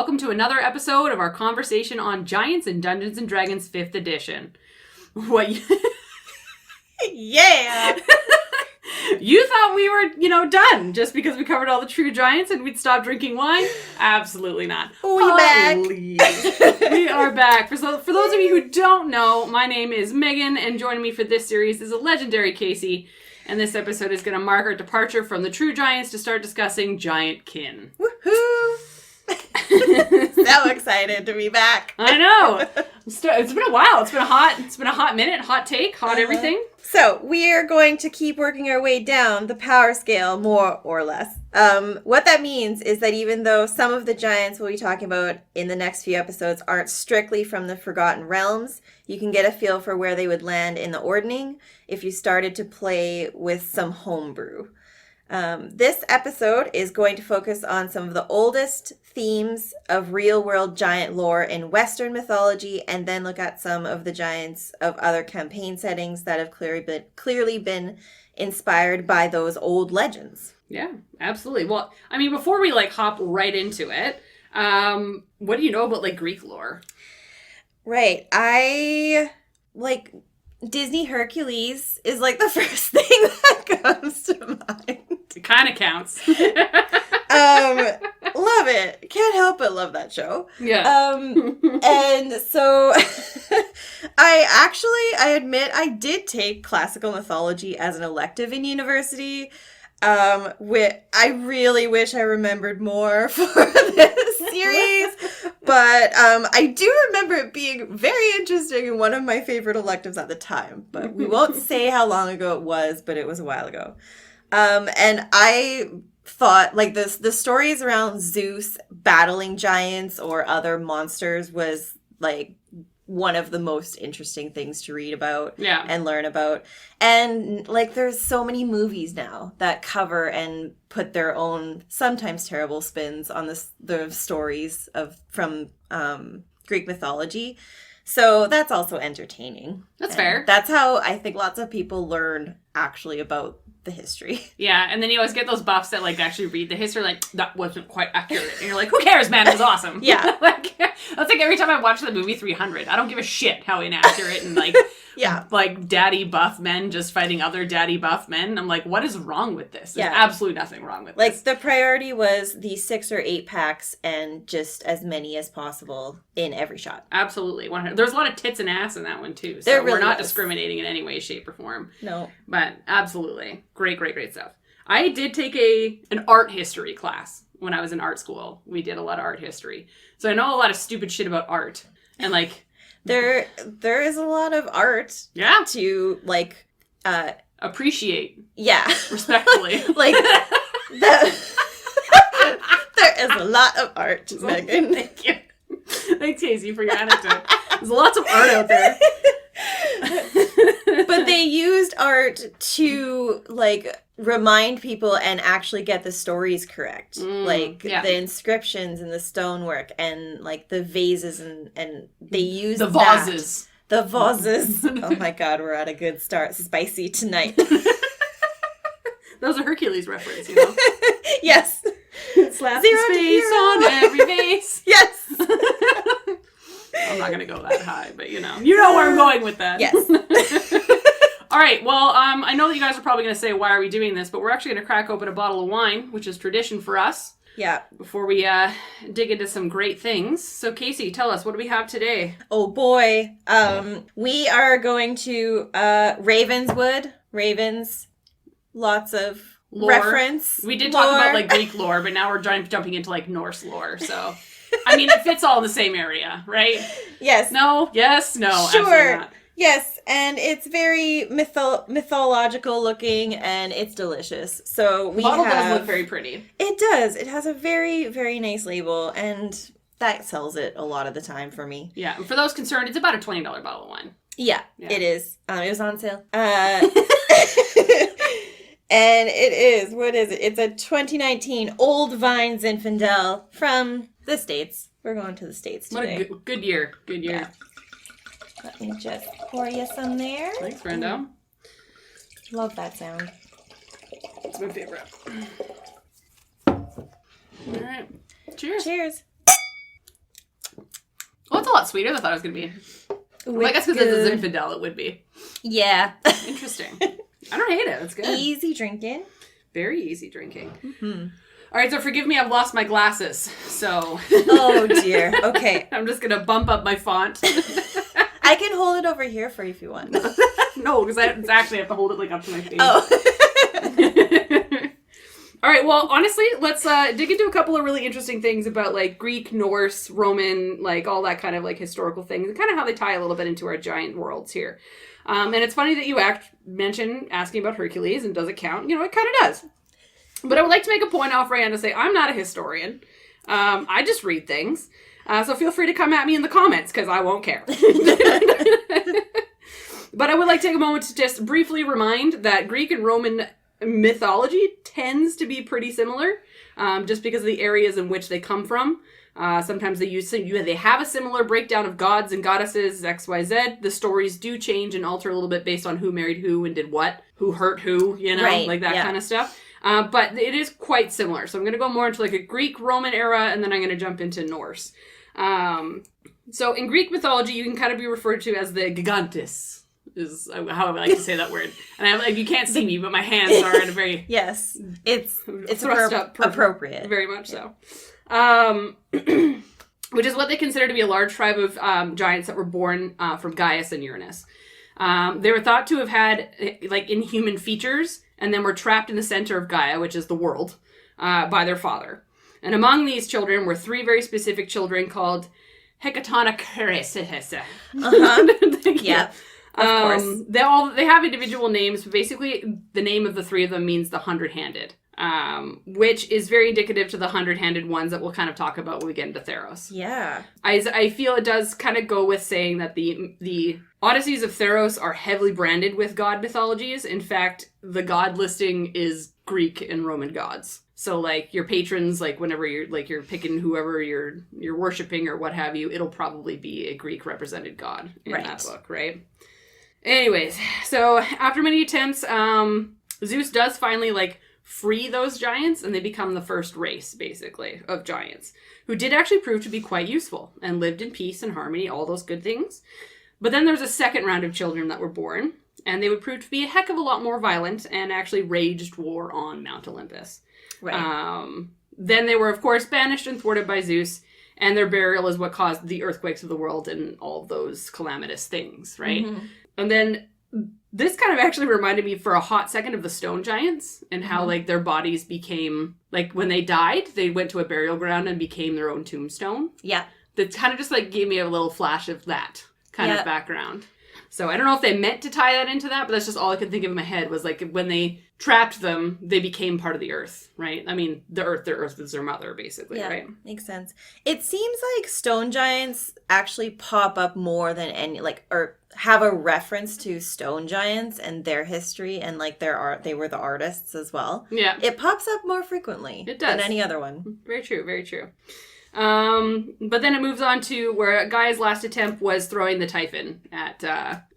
welcome to another episode of our conversation on Giants and Dungeons & Dragons 5th edition. What? Yeah! You thought we were, done just because we covered all the true giants and we'd stop drinking wine? Absolutely not. Back. We are back. For those of you who don't know, my name is Megan, and joining me for this series is a legendary Casey. And this episode is going to mark our departure from the true giants to start discussing giant kin. Woohoo! So excited to be back. I know. It's been a while. It's been a hot minute, hot take, hot everything. So we are going to keep working our way down the power scale, more or less. What that means is that even though some of the giants we'll be talking about in the next few episodes aren't strictly from the Forgotten Realms, you can get a feel for where they would land in the Ordning if you started to play with some homebrew. This episode is going to focus on some of the oldest themes of real-world giant lore in Western mythology, and then look at some of the giants of other campaign settings that have clearly been inspired by those old legends. Yeah, absolutely. Well, I mean, before we hop right into it, what do you know about Greek lore? Right, Disney Hercules is the first thing that comes to mind. It kind of counts. Love it. Can't help but love that show. Yeah. And so I admit I did take classical mythology as an elective in university. I really wish I remembered more for this series, but I do remember it being very interesting and one of my favorite electives at the time. But we won't say how long ago it was, but it was a while ago. And I thought the stories around Zeus battling giants or other monsters was one of the most interesting things to read about and learn about. And there's so many movies now that cover and put their own sometimes terrible spins on the stories from Greek mythology. So that's also entertaining. That's fair. That's how I think lots of people learn actually about the history. Yeah, and then you always get those buffs that actually read the history that wasn't quite accurate. And you're like, who cares, man? It was awesome. Yeah. That's every time I watch the movie 300, I don't give a shit how inaccurate and yeah. Daddy buff men just fighting other daddy buff men. I'm like, what is wrong with this? There's absolutely nothing wrong with this. The priority was the 6 or 8 packs and just as many as possible in every shot. Absolutely. There's a lot of tits and ass in that one too. So we're not discriminating in any way, shape, or form. No. But absolutely. Great stuff. I did take an art history class when I was in art school. We did a lot of art history. So I know a lot of stupid shit about art. And there is a lot of art to appreciate. Yeah. Respectfully. There is a lot of art, Megan. Thank you. Thanks, Casey, for your anecdote. There's lots of art out there. But they used art to remind people and actually get the stories correct. The inscriptions and the stonework and the vases and they used the vases. The vases. Oh my god, we're at a good start. Spicy tonight. That was a Hercules reference, you know? Yes. Slap the space on every vase. Yes. I'm not going to go that high, but you know where I'm going with that. Yes. All right, well, I know that you guys are probably going to say, why are we doing this? But we're actually going to crack open a bottle of wine, which is tradition for us. Yeah. Before we dig into some great things. So, Casey, tell us, what do we have today? Oh, boy. We are going to Ravenswood. Ravens. Lots of lore. Reference. We did talk about Greek lore, but now we're jumping into Norse lore, so... I mean, it fits all in the same area, right? Yes. No? Yes? No. Sure. Absolutely not. Yes, and it's very mythological looking, and it's delicious. So the bottle does look very pretty. It does. It has a very, very nice label, and that sells it a lot of the time for me. Yeah, and for those concerned, it's about a $20 bottle of wine. Yeah, it is. It was on sale. And it is, what is it? It's a 2019 Old Vine Zinfandel from the States. We're going to the States today. What a good year. Good year. Yeah. Let me just pour you some there. Thanks, Brendo. Love that sound. It's my favorite. All right. Cheers. Cheers. Well, it's a lot sweeter than I thought it was going to be. Well, I guess because it's Zinfandel, it would be. Yeah. Interesting. I don't hate it. It's good. Easy drinking. Very easy drinking. Mm-hmm. All right, so forgive me, I've lost my glasses, so... Oh, dear. Okay. I'm just going to bump up my font. I can hold it over here for you if you want. No, because I actually have to hold it, like, up to my face. Oh. All right, well, honestly, let's dig into a couple of really interesting things about, like, Greek, Norse, Roman, like, all that kind of, like, historical things, and kind of how they tie a little bit into our giant worlds here. And it's funny that you mentioned asking about Hercules, and does it count? You know, it kind of does. But I would like to make a point off right to say I'm not a historian. I just read things. So feel free to come at me in the comments, because I won't care. But I would like to take a moment to just briefly remind that Greek and Roman mythology tends to be pretty similar, just because of the areas in which they come from. Sometimes they have a similar breakdown of gods and goddesses, XYZ. The stories do change and alter a little bit based on who married who and did what, who hurt who, you know, right, like that kind of stuff. But it is quite similar. So I'm going to go more into like a Greek, Roman era, and then I'm going to jump into Norse. So in Greek mythology, you can kind of be referred to as the gigantes, is how I like to say that word. And you can't see me, but my hands are in a very... Yes, it's thrust up appropriate. Very much so. Which is what they consider to be a large tribe of giants that were born from Gaius and Uranus. They were thought to have had like inhuman features, and then were trapped in the center of Gaia, which is the world, by their father. And among these children were three very specific children called Hecatonaceres. Yeah, of course. They have individual names, but basically the name of the three of them means the 100-handed. Which is very indicative to the 100-handed ones that we'll kind of talk about when we get into Theros. Yeah. I feel it does kind of go with saying that the Odysseys of Theros are heavily branded with god mythologies. In fact, the god listing is Greek and Roman gods. So, like, your patrons, like, whenever you're picking whoever you're worshiping or what have you, it'll probably be a Greek represented god in that book, right? Anyways, so after many attempts, Zeus does finally, like, free those giants, and they become the first race, basically, of giants, who did actually prove to be quite useful and lived in peace and harmony, all those good things. But then there's a second round of children that were born, and they would prove to be a heck of a lot more violent and actually waged war on Mount Olympus. Right. Then they were, of course, banished and thwarted by Zeus, and their burial is what caused the earthquakes of the world and all of those calamitous things, right? Mm-hmm. And then this kind of actually reminded me for a hot second of the stone giants and how, like, their bodies became, like, when they died, they went to a burial ground and became their own tombstone. Yeah. That kind of just, like, gave me a little flash of that kind of background. So I don't know if they meant to tie that into that, but that's just all I could think of in my head was, like, when they trapped them, they became part of the earth, right? I mean, their earth is their mother, basically, right? Makes sense. It seems like stone giants actually pop up more than any, like, or have a reference to stone giants and their history and, like, their art. They were the artists as well. Yeah. It pops up more frequently than any other one. Very true, very true. But then it moves on to where Gaia's last attempt was throwing the Typhon at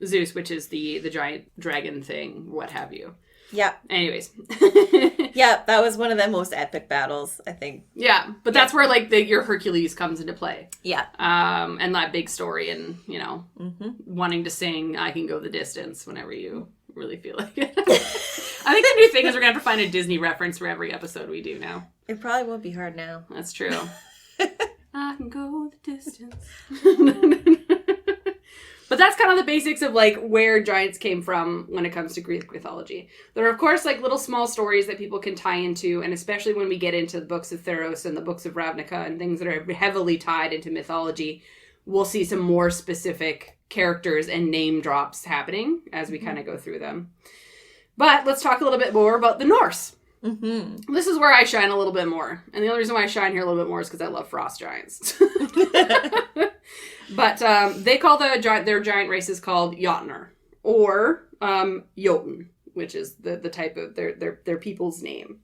Zeus, which is the giant dragon thing, what have you. Yeah. Anyways. Yeah, that was one of the most epic battles, I think. Yeah, but that's where, like, your Hercules comes into play. Yeah. And that big story and, you know, wanting to sing I Can Go the Distance whenever you really feel like it. I think the new thing is we're going to have to find a Disney reference for every episode we do now. It probably won't be hard now. That's true. I can go the distance. But that's kind of the basics of, like, where giants came from when it comes to Greek mythology. There are, of course, like, little small stories that people can tie into, and especially when we get into the books of Theros and the books of Ravnica and things that are heavily tied into mythology, we'll see some more specific characters and name drops happening as we kind of go through them. But let's talk a little bit more about the Norse. Mm-hmm. This is where I shine a little bit more. And the only reason why I shine here a little bit more is because I love frost giants. But they call their giant races called Jotnar, or Jotun, which is the type of their people's name.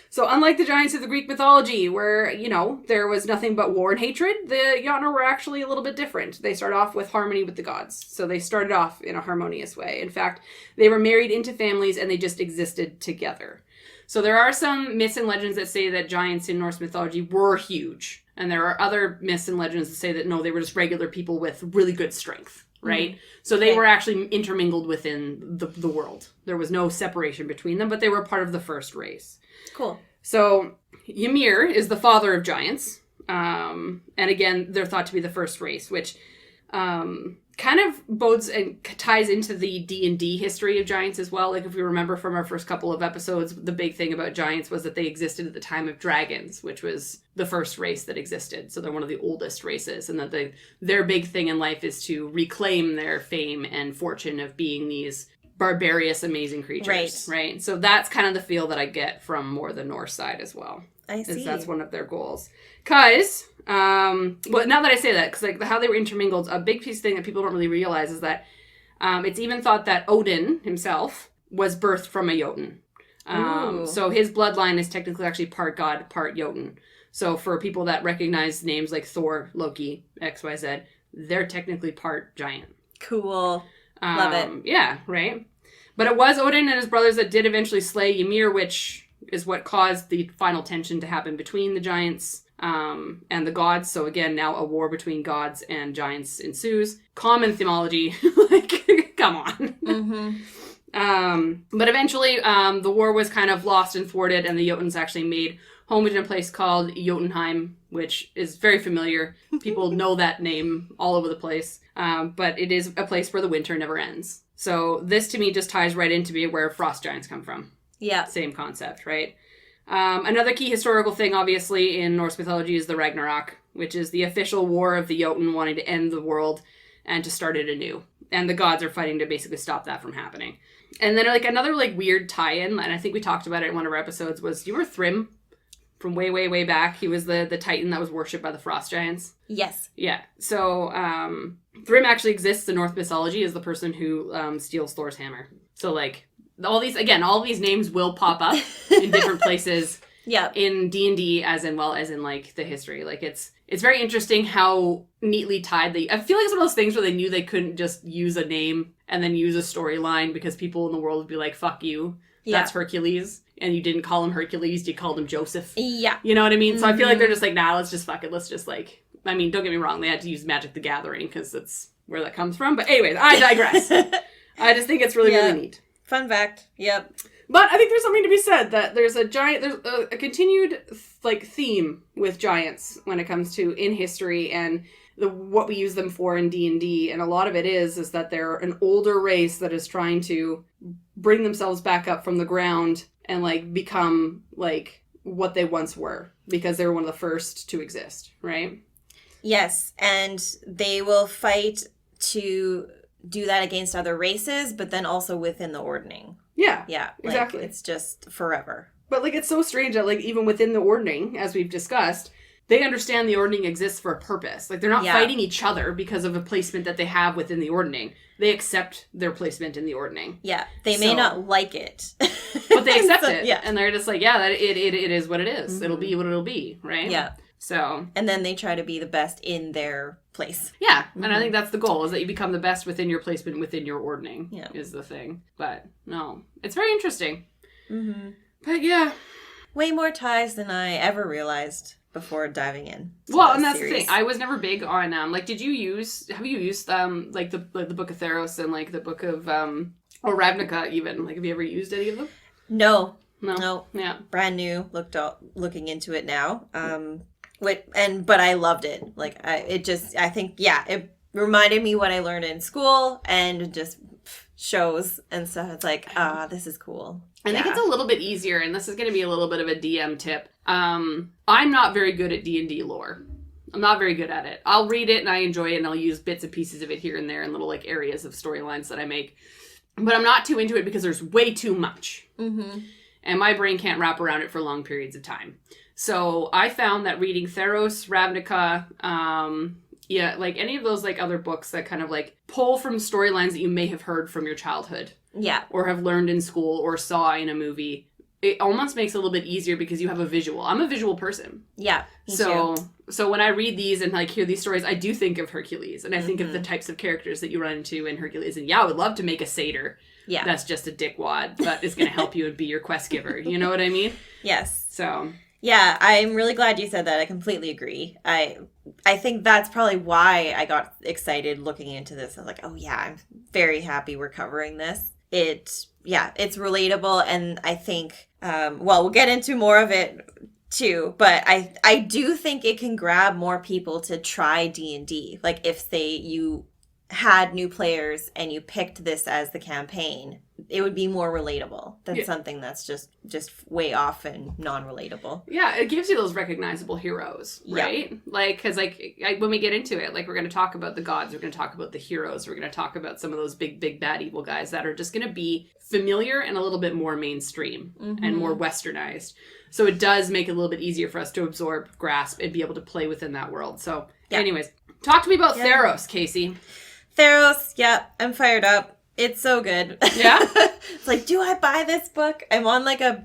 So unlike the giants of the Greek mythology, where, you know, there was nothing but war and hatred, the Jotnar were actually a little bit different. They start off with harmony with the gods. So they started off in a harmonious way. In fact, they were married into families and they just existed together. So there are some myths and legends that say that giants in Norse mythology were huge. And there are other myths and legends that say that, no, they were just regular people with really good strength, right? So they were actually intermingled within the world. There was no separation between them, but they were part of the first race. Cool. So Ymir is the father of giants. And again, they're thought to be the first race, which kind of bodes and ties into the D&D history of giants as well. Like if we remember from our first couple of episodes, the big thing about giants was that they existed at the time of dragons, which was the first race that existed. So they're one of the oldest races, and that their big thing in life is to reclaim their fame and fortune of being these barbarous, amazing creatures. Right. So that's kind of the feel that I get from more the Norse side as well. I see. That's one of their goals. Because, well, now that I say that, because like how they were intermingled, a big piece thing that people don't really realize is that it's even thought that Odin himself was birthed from a Jotun. So his bloodline is technically actually part god, part Jotun. So for people that recognize names like Thor, Loki, XYZ, they're technically part giant. Cool. Love it. Yeah, right? But it was Odin and his brothers that did eventually slay Ymir, which is what caused the final tension to happen between the giants and the gods. So again, now a war between gods and giants ensues. Common themology. Like, come on. But eventually, the war was kind of lost and thwarted, and the Jotuns actually made homage in a place called Jotunheim, which is very familiar. People know that name all over the place. But it is a place where the winter never ends. So this, to me, just ties right into me where frost giants come from. Yeah. Same concept, right? Another key historical thing, obviously, in Norse mythology is the Ragnarok, which is the official war of the Jotun wanting to end the world and to start it anew. And the gods are fighting to basically stop that from happening. And then, like, another, like, weird tie-in, and I think we talked about it in one of our episodes, was, do you remember Thrym from way, way, way back? He was the titan that was worshipped by the frost giants. Yes. Yeah. So, Thrym actually exists in Norse mythology as the person who steals Thor's hammer. So, like, all these names will pop up in different places. Yeah. In D&D as in like the history. Like it's very interesting how neatly tied I feel like it's one of those things where they knew they couldn't just use a name and then use a storyline because people in the world would be like, fuck you. Yeah. That's Hercules. And you didn't call him Hercules, you called him Joseph. Yeah. You know what I mean? So I feel like they're just like, nah, let's just fuck it. Let's just like, I mean, don't get me wrong, they had to use Magic the Gathering because that's where that comes from. But anyways, I digress. I just think it's really, really neat. Fun fact. Yep. But I think there's something to be said that there's a continued like theme with giants when it comes to in history and what we use them for in D&D, and a lot of it is that they're an older race that is trying to bring themselves back up from the ground and like become like what they once were because they were one of the first to exist, right? Yes, and they will fight to do that against other races, but then also within the ordning. Yeah. Yeah. Like, exactly. It's just forever. But like it's so strange that like even within the ordning, as we've discussed, they understand the ordning exists for a purpose. Like they're not fighting each other because of a placement that they have within the ordning. They accept their placement in the ordning. Yeah. They may not like it. But they accept it. Yeah. And they're just like, yeah, that it is what it is. Mm-hmm. It'll be what it'll be, right? Yeah. So. And then they try to be the best in their place. Yeah. And I think that's the goal, is that you become the best within your placement, within your ordning, is the thing. But no, it's very interesting. Mm-hmm. But yeah. Way more ties than I ever realized before diving in. Well, and that's the thing. I was never big on, like, have you used, like, the Book of Theros and, like, the Book of, or Ravnica even? Like, have you ever used any of them? No. Yeah. Brand new, looking into it now. But I loved it. Like, I think, it reminded me what I learned in school and just shows. And so it's like, this is cool. I think it's a little bit easier, and this is going to be a little bit of a DM tip. I'm not very good at D&D lore. I'm not very good at it. I'll read it and I enjoy it, and I'll use bits and pieces of it here and there in little like areas of storylines that I make. But I'm not too into it because there's way too much. Mm-hmm. And my brain can't wrap around it for long periods of time. So I found that reading Theros, Ravnica, like any of those like other books that kind of like pull from storylines that you may have heard from your childhood. Yeah. Or have learned in school or saw in a movie. It almost makes it a little bit easier because you have a visual. I'm a visual person. Yeah. So when I read these and like hear these stories, I do think of Hercules. And I think of the types of characters that you run into in Hercules. And I would love to make a satyr. Yeah. That's just a dickwad, but is going to help you and be your quest giver. You know what I mean? Yes. So. Yeah, I'm really glad you said that. I completely agree. I think that's probably why I got excited looking into this. I was like, oh yeah, I'm very happy we're covering this. It's relatable, and I think, we'll get into more of it too, but I do think it can grab more people to try D&D. Like, if you had new players and you picked this as the campaign, it would be more relatable than something that's just way off and non-relatable. Yeah, it gives you those recognizable heroes, right? Yeah. Like, because when we get into it, like, we're going to talk about the gods, we're going to talk about the heroes, we're going to talk about some of those big bad evil guys that are just going to be familiar and a little bit more mainstream and more westernized. So it does make it a little bit easier for us to absorb, grasp, and be able to play within that world. So anyways, talk to me about Theros, Casey. Theros, I'm fired up. It's so good. Yeah? It's like, do I buy this book? I'm on like a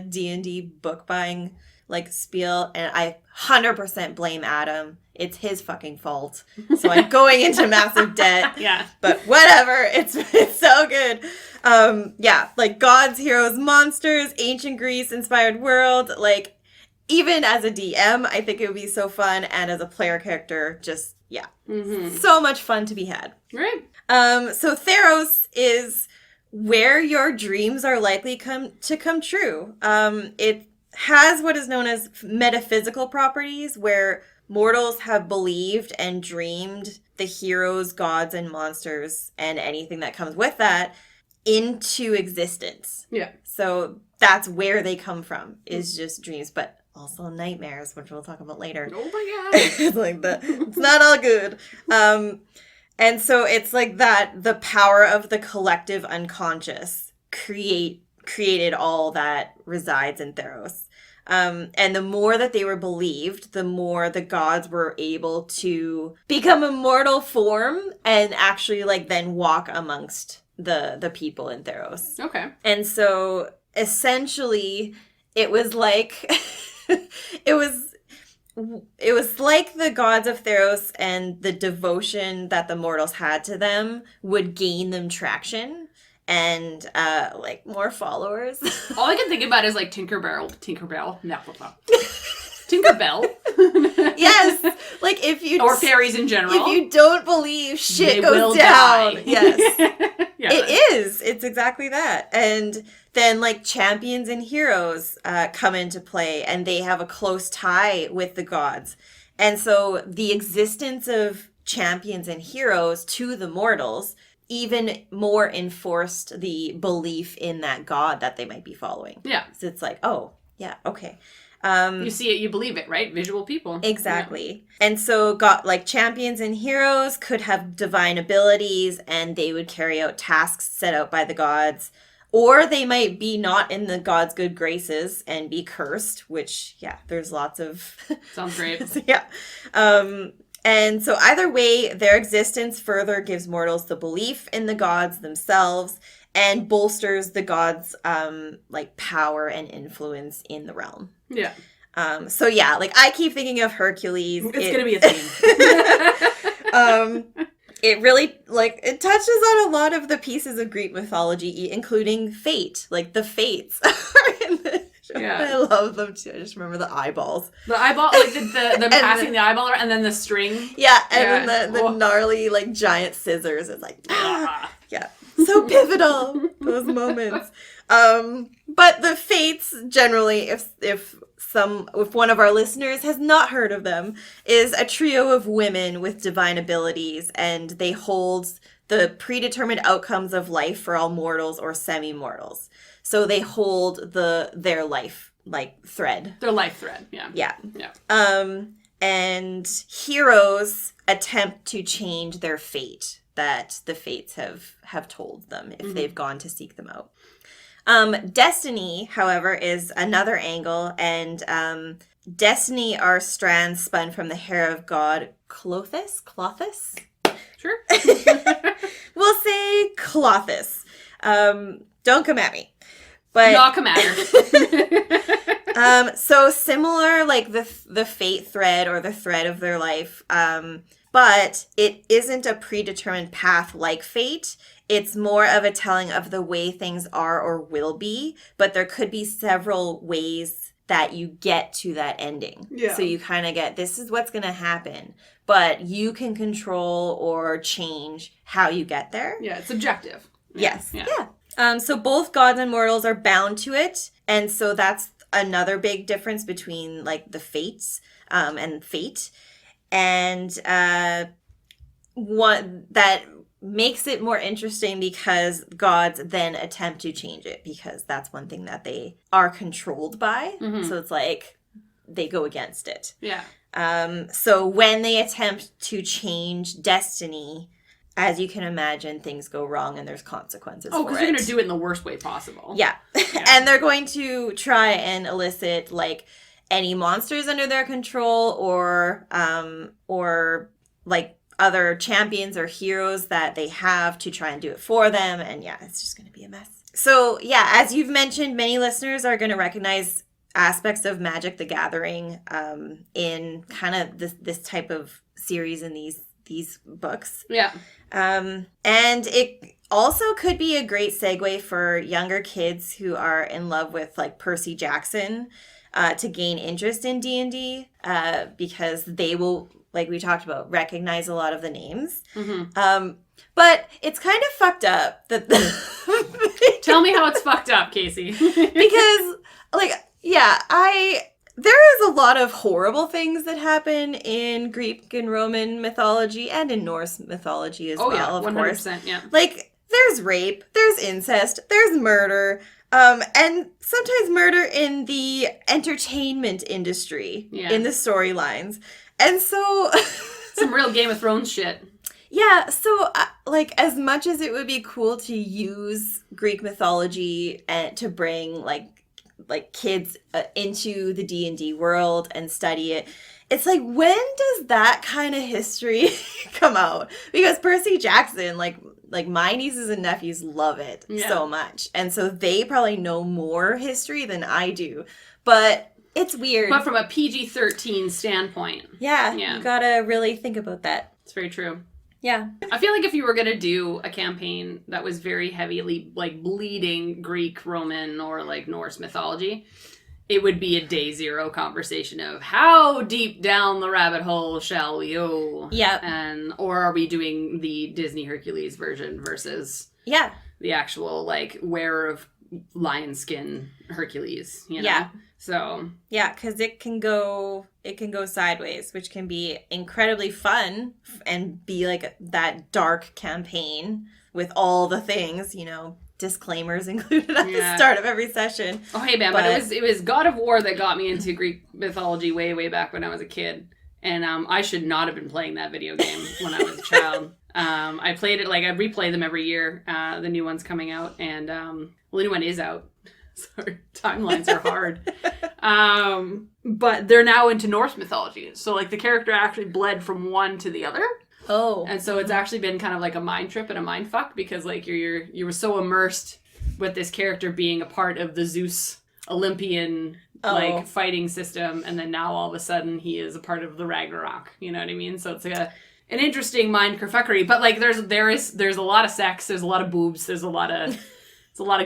D&D book buying like spiel, and I 100% blame Adam. It's his fucking fault. So I'm going into massive debt. Yeah. But whatever. It's so good. Like gods, heroes, monsters, ancient Greece inspired world. Like, even as a DM, I think it would be so fun, and as a player character, just so much fun to be had. Right. So Theros is where your dreams are likely to come true. It has what is known as metaphysical properties, where mortals have believed and dreamed the heroes, gods, and monsters, and anything that comes with that into existence. Yeah. So that's where they come from, is just dreams, but also nightmares, which we'll talk about later. Oh my god. It's like that. It's not all good. And so it's like that the power of the collective unconscious created all that resides in Theros. And the more that they were believed, the more the gods were able to become a mortal form and actually like then walk amongst the people in Theros. Okay. And so essentially it was like it was like the gods of Theros and the devotion that the mortals had to them would gain them traction and like more followers. All I can think about is like Tinkerbell. Yes, like if you or fairies in general. If you don't believe, shit goes down. Die. Yes, It's exactly that. And then like champions and heroes come into play, and they have a close tie with the gods. And so the existence of champions and heroes to the mortals even more enforced the belief in that god that they might be following. Yeah. So it's like, oh, yeah, okay. You see it, you believe it, right? Visual people. Exactly. Yeah. And so like champions and heroes could have divine abilities, and they would carry out tasks set out by the gods. Or they might be not in the god's good graces and be cursed, which, there's lots of... Sounds great. Yeah. And so either way, their existence further gives mortals the belief in the gods themselves and bolsters the gods' like power and influence in the realm. Yeah. Like I keep thinking of Hercules. It's gonna be a theme. It really, like, it touches on a lot of the pieces of Greek mythology, including fate. Like, the fates are in the show. Yeah. I love them, too. I just remember the eyeballs. The eyeball, like, the passing the eyeball around, and then the string. Yeah, and then the gnarly, like, giant scissors. It's like, yeah. So pivotal, those moments. But the fates, generally, if one of our listeners has not heard of them, is a trio of women with divine abilities, and they hold the predetermined outcomes of life for all mortals or semi-mortals. So they hold their life thread. Their life thread, yeah. Yeah. And heroes attempt to change their fate that the fates have told them if they've gone to seek them out. Destiny, however, is another angle, and destiny are strands spun from the hair of god Clothis? Sure. We'll say Clothis. Don't come at me. But not come at her. So similar, like the fate thread or the thread of their life, but it isn't a predetermined path like fate. It's more of a telling of the way things are or will be, but there could be several ways that you get to that ending. Yeah. So you kind of get, this is what's going to happen, but you can control or change how you get there. Yeah, it's subjective. Yes. Yeah. So both gods and mortals are bound to it. And so that's another big difference between like the fates and fate. And one that makes it more interesting because gods then attempt to change it because that's one thing that they are controlled by. Mm-hmm. So it's like they go against it. Yeah. So when they attempt to change destiny, as you can imagine, things go wrong and there's consequences for it. Oh, because they're going to do it in the worst way possible. Yeah. And they're going to try and elicit, like, any monsters under their control or like, other champions or heroes that they have to try and do it for them. And, yeah, it's just going to be a mess. So, yeah, as you've mentioned, many listeners are going to recognize aspects of Magic the Gathering in kind of this type of series in these books. Yeah. And it also could be a great segue for younger kids who are in love with like Percy Jackson to gain interest in D&D because they will, like we talked about, recognize a lot of the names. Mm-hmm. But it's kind of fucked up that Tell me how it's fucked up, Casey. because like, yeah, there is a lot of horrible things that happen in Greek and Roman mythology and in Norse mythology as well, of 100%, course. Yeah. Like, there's rape, there's incest, there's murder, and sometimes murder in the entertainment industry, in the storylines. And so... Some real Game of Thrones shit. Yeah, so, like, as much as it would be cool to use Greek mythology and to bring, like kids into the D&D world and study it, it's like, when does that kind of history come out? Because Percy Jackson, like my nieces and nephews love it so much. And so they probably know more history than I do. But it's weird. But from a PG-13 standpoint. Yeah, you gotta really think about that. It's very true. Yeah. I feel like if you were going to do a campaign that was very heavily, like, bleeding Greek, Roman, or, like, Norse mythology, it would be a day zero conversation of how deep down the rabbit hole shall we go? Yeah. Or are we doing the Disney Hercules version versus the actual, like, wearer of lion skin Hercules, you know? Yeah. So yeah, because it can go sideways, which can be incredibly fun and be like that dark campaign with all the things, you know, disclaimers included at the start of every session. Oh hey man, but it was God of War that got me into Greek mythology way back when I was a kid, and I should not have been playing that video game when I was a child. I played it, like, I replay them every year. The new one's coming out, and the new one is out. Sorry, timelines are hard. But they're now into Norse mythology. So, like, the character actually bled from one to the other. Oh. And so it's actually been kind of like a mind trip and a mind fuck because, like, you were so immersed with this character being a part of the Zeus Olympian, like, fighting system. And then now all of a sudden he is a part of the Ragnarok. You know what I mean? So it's like an interesting mind kerfuckery. But, like, there's a lot of sex. There's a lot of boobs. There's a lot of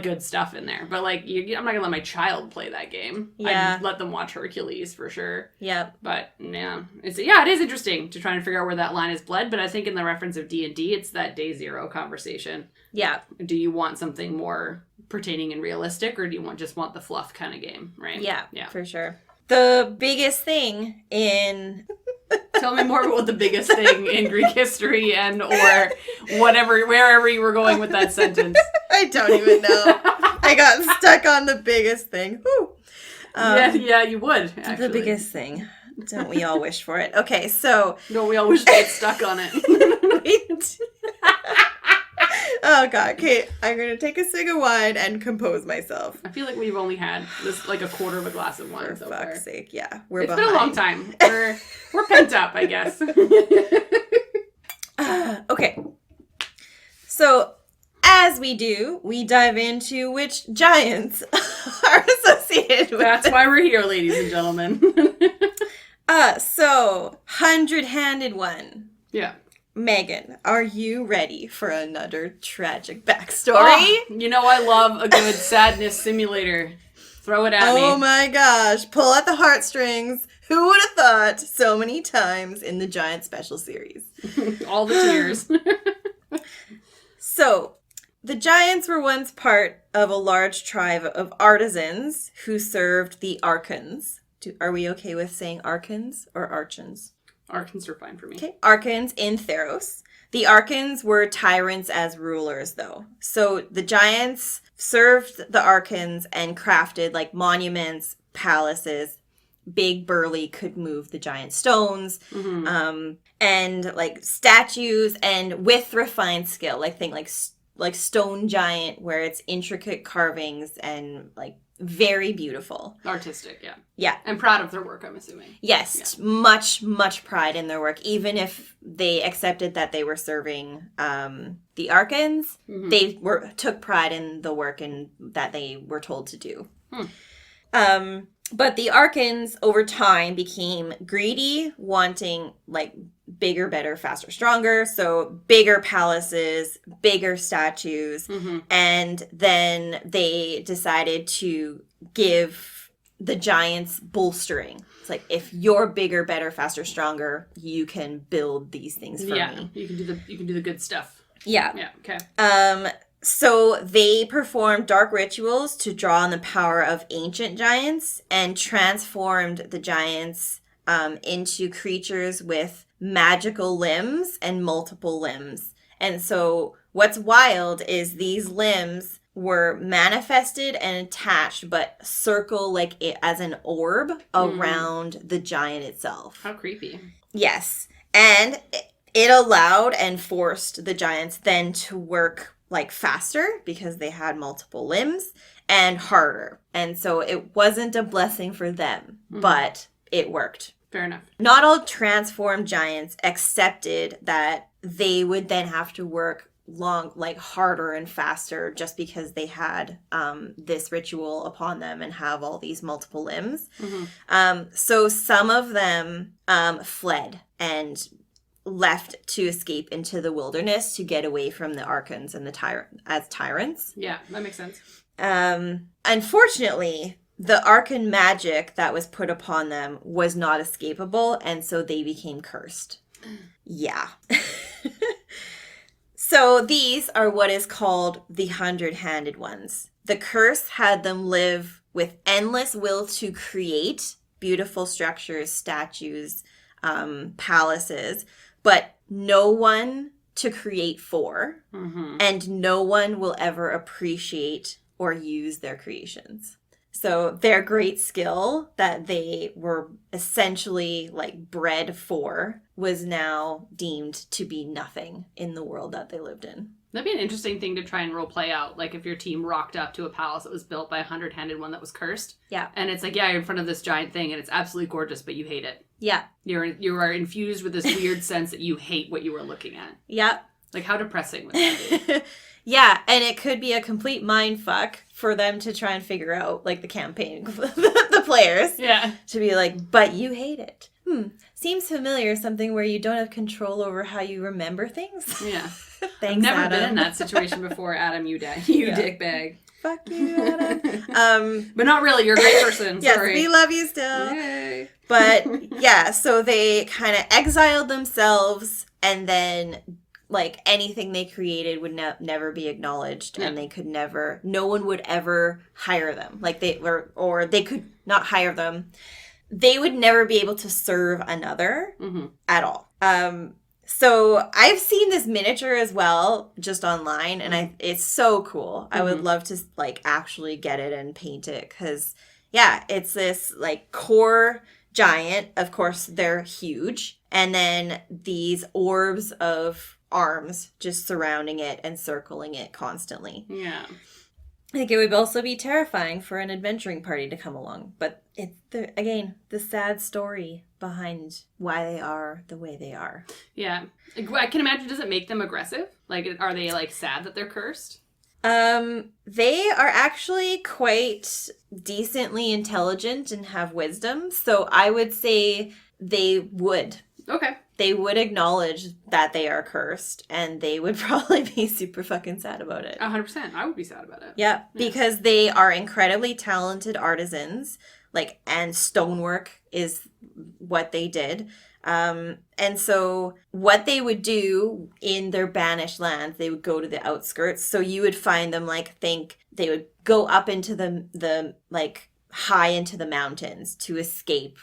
good stuff in there. But, like, I'm not going to let my child play that game. Yeah. I'd let them watch Hercules for sure. Yep. But, yeah. It is interesting to try and figure out where that line is bled. But I think in the reference of D&D, it's that day zero conversation. Yeah. Do you want something more pertaining and realistic, or do you just want the fluff kind of game, right? Yeah, for sure. The biggest thing in... Tell me more about what the biggest thing in Greek history and or wherever you were going with that sentence. I don't even know. I got stuck on the biggest thing. Whew. Yeah, you would, actually. The biggest thing. Don't we all wish for it? Okay, so... No, we all wish to get stuck on it. Oh, God. Okay, I'm going to take a swig of wine and compose myself. I feel like we've only had this, like, a quarter of a glass of wine so far. For fuck's sake, yeah. It's behind. Been a long time. We're pent up, I guess. Okay. So, as we do, we dive into which giants are associated with That's why we're here, ladies and gentlemen. So, 100-handed one. Yeah. Megan, are you ready for another tragic backstory? Oh, you know I love a good sadness simulator. Throw it at me. Oh my gosh. Pull at the heartstrings. Who would have thought so many times in the Giant Special Series? All the tears. So, the Giants were once part of a large tribe of artisans who served the Archons. Are we okay with saying Archons or Archons? Archons are fine for me. Okay, Archons in Theros. The Archons were tyrants as rulers, though. So the Giants served the Archons and crafted, like, monuments, palaces. Big, burly, could move the giant stones. And, like, statues, and with refined skill. Like, think like Stone Giant, where it's intricate carvings and, like, very beautiful. Artistic, yeah. Yeah. And proud of their work, I'm assuming. Yes, yeah. Much pride in their work. Even if they accepted that they were serving the Archons, they took pride in the work and that they were told to do. But the Archons, over time, became greedy, wanting, like, bigger, better, faster, stronger. So bigger palaces, bigger statues. And then they decided to give the Giants bolstering. It's like, if you're bigger, better, faster, stronger, you can build these things for me. You can do the good stuff. Yeah. Yeah, okay. So they performed dark rituals to draw on the power of ancient giants and transformed the giants into creatures with magical limbs and multiple limbs. And so what's wild is these limbs were manifested and attached, but circle like it as an orb around the giant itself. How creepy. Yes. And it allowed and forced the giants then to work, like, faster because they had multiple limbs, and harder. And so it wasn't a blessing for them, but it worked. Fair enough. Not all transformed giants accepted that they would then have to work harder and faster just because they had this ritual upon them and have all these multiple limbs. So some of them fled and left to escape into the wilderness to get away from the Archons and the tyrants. Yeah, that makes sense. Unfortunately, the Archon magic that was put upon them was not escapable, and so they became cursed. Yeah. So these are what is called the 100-handed ones. The curse had them live with endless will to create beautiful structures, statues, palaces, but no one to create for, and no one will ever appreciate or use their creations. So their great skill that they were essentially, like, bred for was now deemed to be nothing in the world that they lived in. That'd be an interesting thing to try and role play out. Like, if your team rocked up to a palace that was built by a 100-handed one that was cursed. Yeah. And it's like, yeah, you're in front of this giant thing and it's absolutely gorgeous, but you hate it. Yeah. You are infused with this weird sense that you hate what you were looking at. Yeah. Like, how depressing would that be? Yeah, and it could be a complete mind fuck for them to try and figure out, like, the campaign, the players. Yeah. To be like, but you hate it. Seems familiar, something where you don't have control over how you remember things. Yeah. Thanks, I've never Adam. been in that situation before, Adam, you dickbag. Fuck you, Adam. But not really, you're a great person, yes, sorry. we love you still. Yay. But, yeah, so they kind of exiled themselves, and then, like, anything they created would never be acknowledged, and they could never, no one would ever hire them. Like, they could not hire them. They would never be able to serve another at all. So I've seen this miniature as well, just online, and it's so cool. I would love to, like, actually get it and paint it, because, yeah, it's this, like, core giant. Of course, they're huge. And then these orbs of arms just surrounding it and circling it constantly. Yeah. I think it would also be terrifying for an adventuring party to come along. But it's, the sad story behind why they are the way they are. Yeah. I can imagine, does it make them aggressive? Like, are they, like, sad that they're cursed? They are actually quite decently intelligent and have wisdom. So I would say they would Okay. They would acknowledge that they are cursed, and they would probably be super fucking sad about it. 100%. I would be sad about it. Yeah, because they are incredibly talented artisans, and stonework is what they did. And so what they would do in their banished lands, they would go to the outskirts. So you would find them, they would go up into the high into the mountains to escape,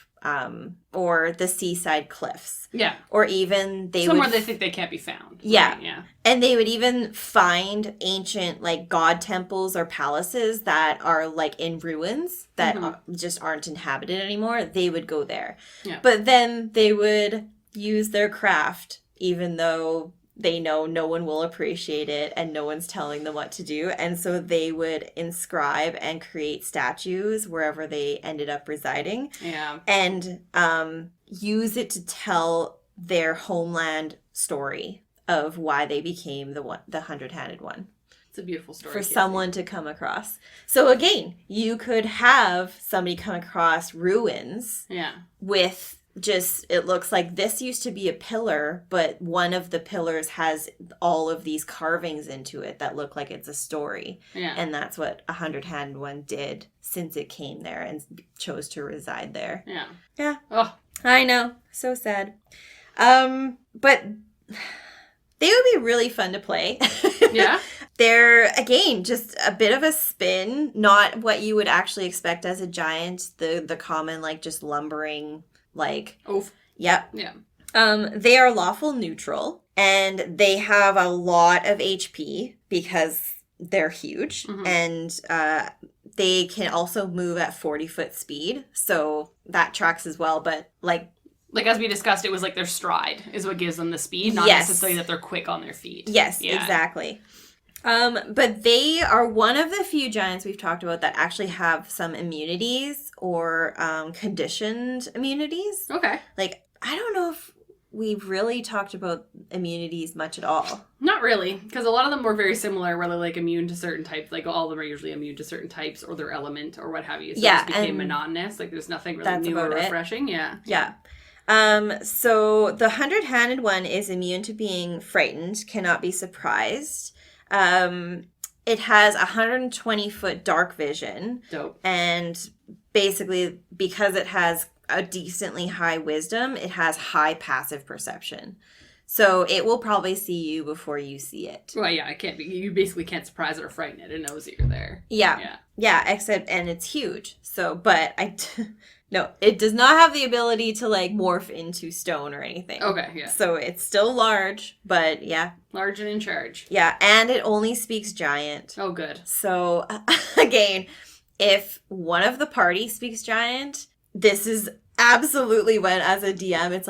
or the seaside cliffs. Yeah. Or even somewhere they think they can't be found. Yeah. Right? Yeah. And they would even find ancient, god temples or palaces that are, in ruins that just aren't inhabited anymore. They would go there. Yeah. But then they would use their craft, even though they know no one will appreciate it and no one's telling them what to do. And so they would inscribe and create statues wherever they ended up residing. Yeah. And use it to tell their homeland story of why they became the hundred-handed one. It's a beautiful story. For someone to come across. So again, you could have somebody come across ruins. Yeah. With just, it looks like this used to be a pillar, but one of the pillars has all of these carvings into it that look like it's a story. Yeah. And that's what a hundred-handed one did since it came there and chose to reside there. Yeah. Yeah. Oh. I know. So sad. But they would be really fun to play. Yeah. They're, again, just a bit of a spin. Not what you would actually expect as a giant. The common, just lumbering, Oof. Yep. Yeah. They are lawful neutral. And they have a lot of HP because they're huge. Mm-hmm. And they can also move at 40-foot speed. So that tracks as well. But, as we discussed, it was their stride is what gives them the speed, not yes. necessarily that they're quick on their feet. Yes, yeah. Exactly. But they are one of the few giants we've talked about that actually have some immunities or conditioned immunities. Okay. I don't know if we've really talked about immunities much at all. Not really, because a lot of them were very similar, where they're immune to certain types. All of them are usually immune to certain types or their element or what have you. So yeah, it just became monotonous. There's nothing really that's new or about refreshing. It. Yeah. Yeah. So the hundred-handed one is immune to being frightened, cannot be surprised. It has 120-foot dark vision. Dope. And basically, because it has a decently high wisdom, it has high passive perception. So it will probably see you before you see it. Well, yeah, it can't be. You basically can't surprise it or frighten it. It knows that you're there. Yeah. Yeah, and it's huge. So, but no, it does not have the ability to morph into stone or anything. Okay, yeah. So it's still large, but yeah. Large and in charge. Yeah, and it only speaks giant. Oh, good. So, again, if one of the party speaks giant, this is absolutely when, as a DM, it's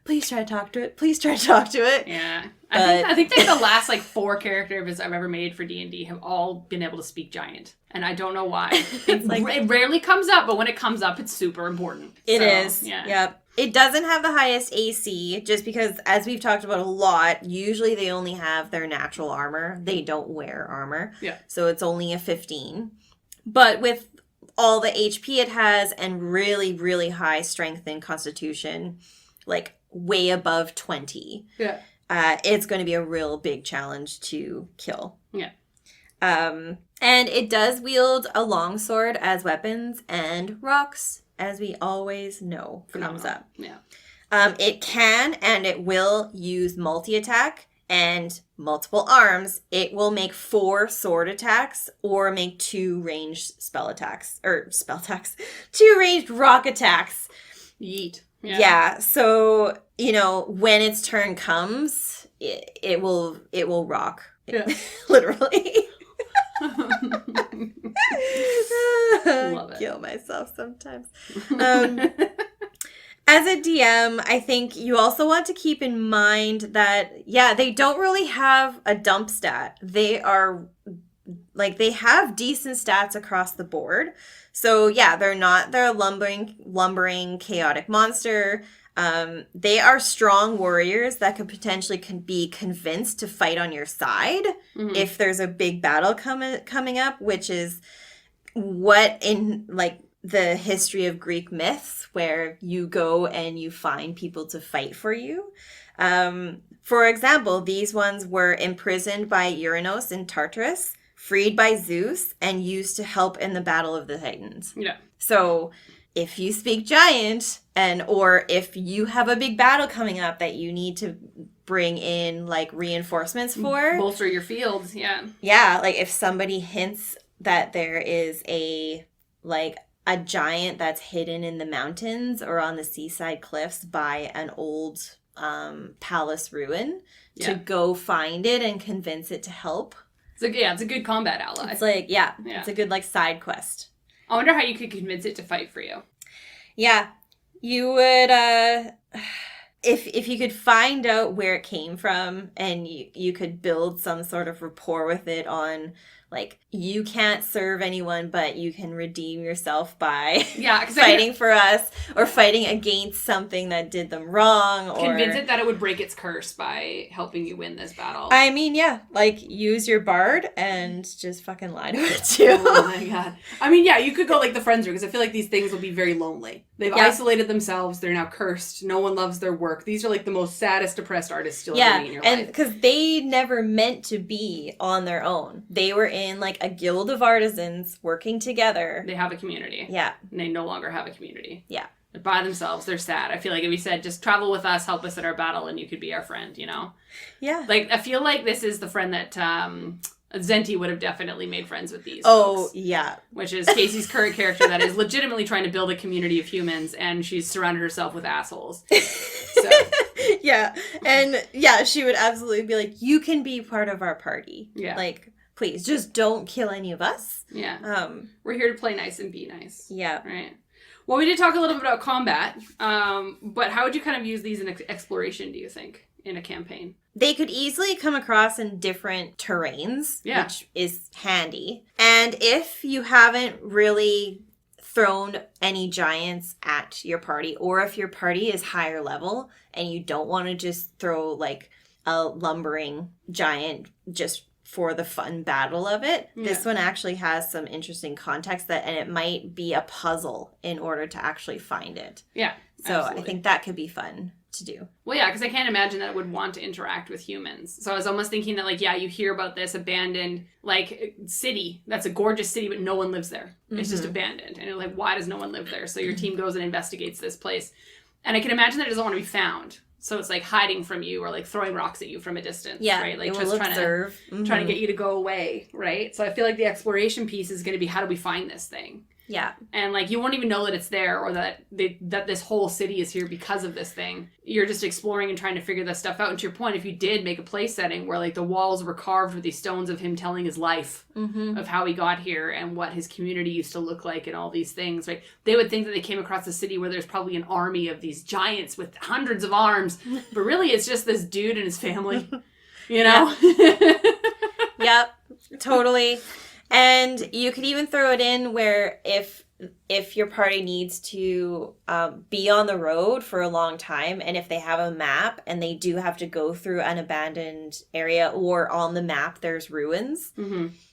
please try to talk to it. Please try to talk to it. Yeah. I think the last 4 characters I've ever made for D&D have all been able to speak giant. And I don't know why. It rarely comes up, but when it comes up, it's super important. It is. Yeah. Yep. It doesn't have the highest AC, just because, as we've talked about a lot, usually they only have their natural armor. They don't wear armor. Yeah. So it's only a 15. But with all the HP it has and really, really high strength and constitution, way above 20. Yeah. It's going to be a real big challenge to kill. Yeah. And it does wield a longsword as weapons and rocks, as we always know, comes up. Yeah. It can and it will use multi-attack and multiple arms. It will make 4 sword attacks or make 2 ranged spell attacks. 2 ranged rock attacks. Yeet. Yeah. So, when its turn comes, it will rock. Yeah. Literally. Love it. Kill myself sometimes. As a DM, I think you also want to keep in mind that, they don't really have a dump stat. They are, they have decent stats across the board. So, they're a lumbering, chaotic monster. They are strong warriors that could potentially be convinced to fight on your side if there's a big battle coming up, which is what in the history of Greek myths where you go and you find people to fight for you. For example, these ones were imprisoned by Uranos in Tartarus, freed by Zeus, and used to help in the Battle of the Titans. Yeah. So if you speak giant, or if you have a big battle coming up that you need to bring in like reinforcements for, bolster your fields. Yeah. Yeah, like if somebody hints that there is a giant that's hidden in the mountains or on the seaside cliffs by an old palace ruin, to go find it and convince it to help. It's a good combat ally. It's like, it's a good like side quest. I wonder how you could convince it to fight for you. Yeah, you would, if you could find out where it came from and you could build some sort of rapport with it on, like, you can't serve anyone, but you can redeem yourself by fighting for us or fighting against something that did them wrong. Or convince it that it would break its curse by helping you win this battle. I mean, yeah, like, use your bard and just fucking lie to it, too. Oh, my God. I mean, yeah, you could go, like, the friends route, because I feel like these things will be very lonely. They've isolated themselves. They're now cursed. No one loves their work. These are, like, the most saddest, depressed artists you'll ever meet in your life. And because they never meant to be on their own. They were in, like, a guild of artisans working together. They have a community. Yeah. And they no longer have a community. Yeah. They're by themselves. They're sad. I feel like if we said, just travel with us, help us at our battle, and you could be our friend, you know? Yeah. Like, I feel like this is the friend that Zenti would have definitely made friends with these folks, yeah. Which is Casey's current character that is legitimately trying to build a community of humans, and she's surrounded herself with assholes. So. Yeah. And, yeah, she would absolutely be like, you can be part of our party. Yeah. Like, please, just don't kill any of us. Yeah. We're here to play nice and be nice. Yeah. Right. Well, we did talk a little bit about combat, but how would you kind of use these in exploration, do you think, in a campaign? They could easily come across in different terrains, which is handy. And if you haven't really thrown any giants at your party, or if your party is higher level and you don't want to just throw like a lumbering giant just for the fun battle of it, this one actually has some interesting context and it might be a puzzle in order to actually find it. Yeah. So absolutely. I think that could be fun to do. Well, yeah, because I can't imagine that it would want to interact with humans. So I was almost thinking that, like, yeah, you hear about this abandoned, like, city. That's a gorgeous city, but no one lives there. It's just abandoned. And you're like, why does no one live there? So your team goes and investigates this place. And I can imagine that it doesn't want to be found. So it's, like, hiding from you or, like, throwing rocks at you from a distance, right? Like, just trying to get you to go away, right? So I feel like the exploration piece is going to be, how do we find this thing? Yeah. And, like, you won't even know that it's there or that this whole city is here because of this thing. You're just exploring and trying to figure this stuff out. And to your point, if you did make a place setting where, like, the walls were carved with these stones of him telling his life of how he got here and what his community used to look like and all these things, right? They would think that they came across a city where there's probably an army of these giants with hundreds of arms. But really, it's just this dude and his family, you know? Yep, totally. And you could even throw it in where if your party needs to be on the road for a long time, and if they have a map and they do have to go through an abandoned area or on the map there's ruins,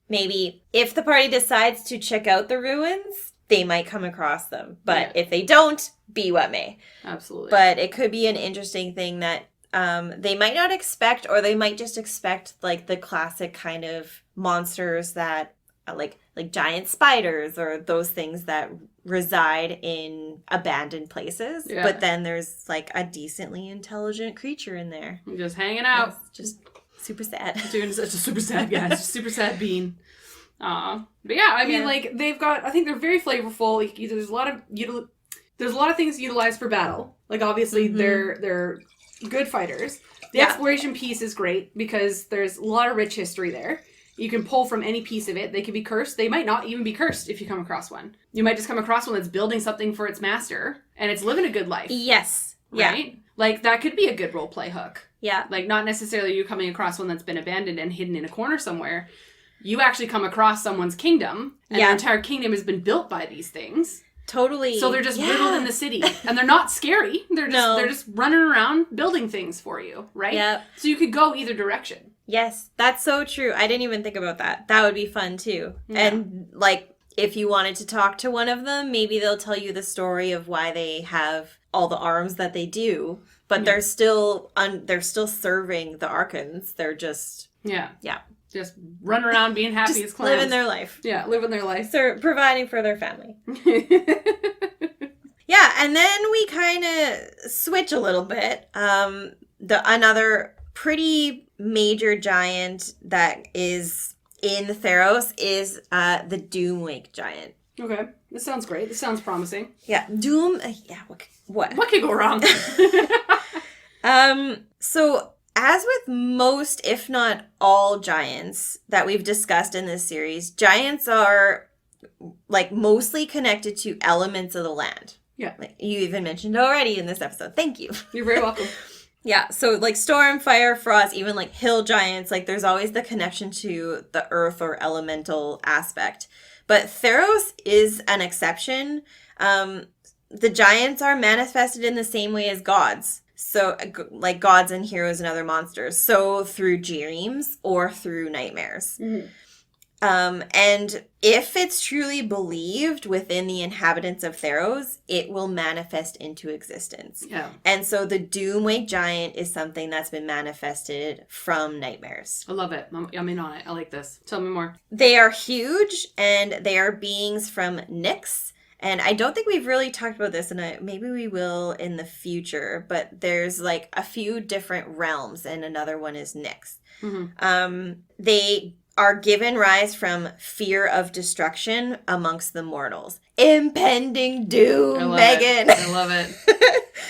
maybe if the party decides to check out the ruins, they might come across them. But if they don't, be what may. Absolutely. But it could be an interesting thing that they might not expect, or they might just expect like the classic kind of monsters that like giant spiders or those things that reside in abandoned places. Yeah. But then there's like a decently intelligent creature in there. Just hanging out. It's just super sad. Doing such a super sad guy. Just super sad bean. But yeah, I mean, like, they've got, I think they're very flavorful. Like, there's a lot of things utilized for battle. Like, obviously, they're good fighters. The exploration piece is great because there's a lot of rich history there. You can pull from any piece of it. They can be cursed. They might not even be cursed if you come across one. You might just come across one that's building something for its master, and it's living a good life. Yes. Right? Yeah. Like, that could be a good roleplay hook. Yeah. Like, not necessarily you coming across one that's been abandoned and hidden in a corner somewhere. You actually come across someone's kingdom, and their entire kingdom has been built by these things. Totally. So they're just riddled in the city. And they're not scary. They're just running around building things for you, right? Yep. So you could go either direction. Yes, that's so true. I didn't even think about that. That would be fun too. Yeah. And like, if you wanted to talk to one of them, maybe they'll tell you the story of why they have all the arms that they do. But they're still serving the Archons. They're just just running around being happy just as clams. living their life. Yeah, living their life. They're providing for their family. Yeah, and then we kind of switch a little bit. Another pretty major giant that is in Theros is the Doomwake Giant. Okay, this sounds great. This sounds promising. Yeah, what? What could go wrong? So as with most, if not all giants that we've discussed in this series, giants are like mostly connected to elements of the land. Yeah. Like you even mentioned already in this episode. Thank you. You're very welcome. Yeah, so like storm, fire, frost, even like hill giants, like there's always the connection to the earth or elemental aspect. But Theros is an exception. The giants are manifested in the same way as gods. So like gods and heroes and other monsters. So through dreams or through nightmares. Mm-hmm. And if it's truly believed within the inhabitants of Theros, it will manifest into existence. Yeah. And so the Doomwake Giant is something that's been manifested from nightmares. I love it. I'm in on it. I like this. Tell me more. They are huge, and they are beings from Nyx. And I don't think we've really talked about this, and maybe we will in the future, but there's like a few different realms, and another one is Nyx. Mm-hmm. They are given rise from fear of destruction amongst the mortals. Impending doom, Megan. I love it.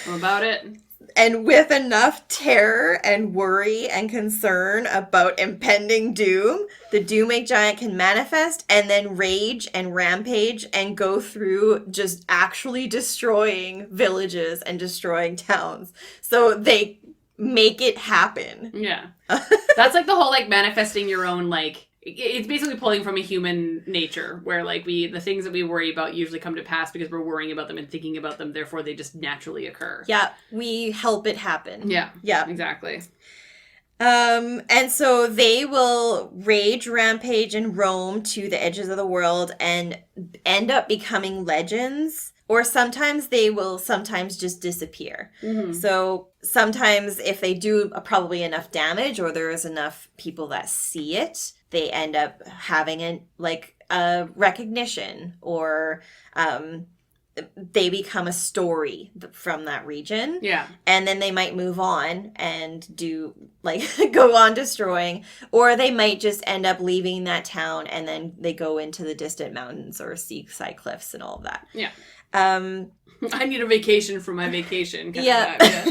I'm about it. And with enough terror and worry and concern about impending doom, the Doomwake Giant can manifest and then rage and rampage and go through just actually destroying villages and destroying towns. So they make it happen. Yeah. That's like the whole like manifesting your own like it's basically pulling from a human nature where like the things that we worry about usually come to pass because we're worrying about them and thinking about them, therefore they just naturally occur. Yeah, we help it happen. Yeah. Yeah. Exactly. And so they will rage, rampage, and roam to the edges of the world and end up becoming legends. Or sometimes they will just disappear. Mm-hmm. So sometimes if they do probably enough damage or there is enough people that see it, they end up having a recognition or they become a story from that region. Yeah. And then they might move on and do go on destroying, or they might just end up leaving that town and then they go into the distant mountains or seaside cliffs and all of that. Yeah. I need a vacation from my vacation. Yeah.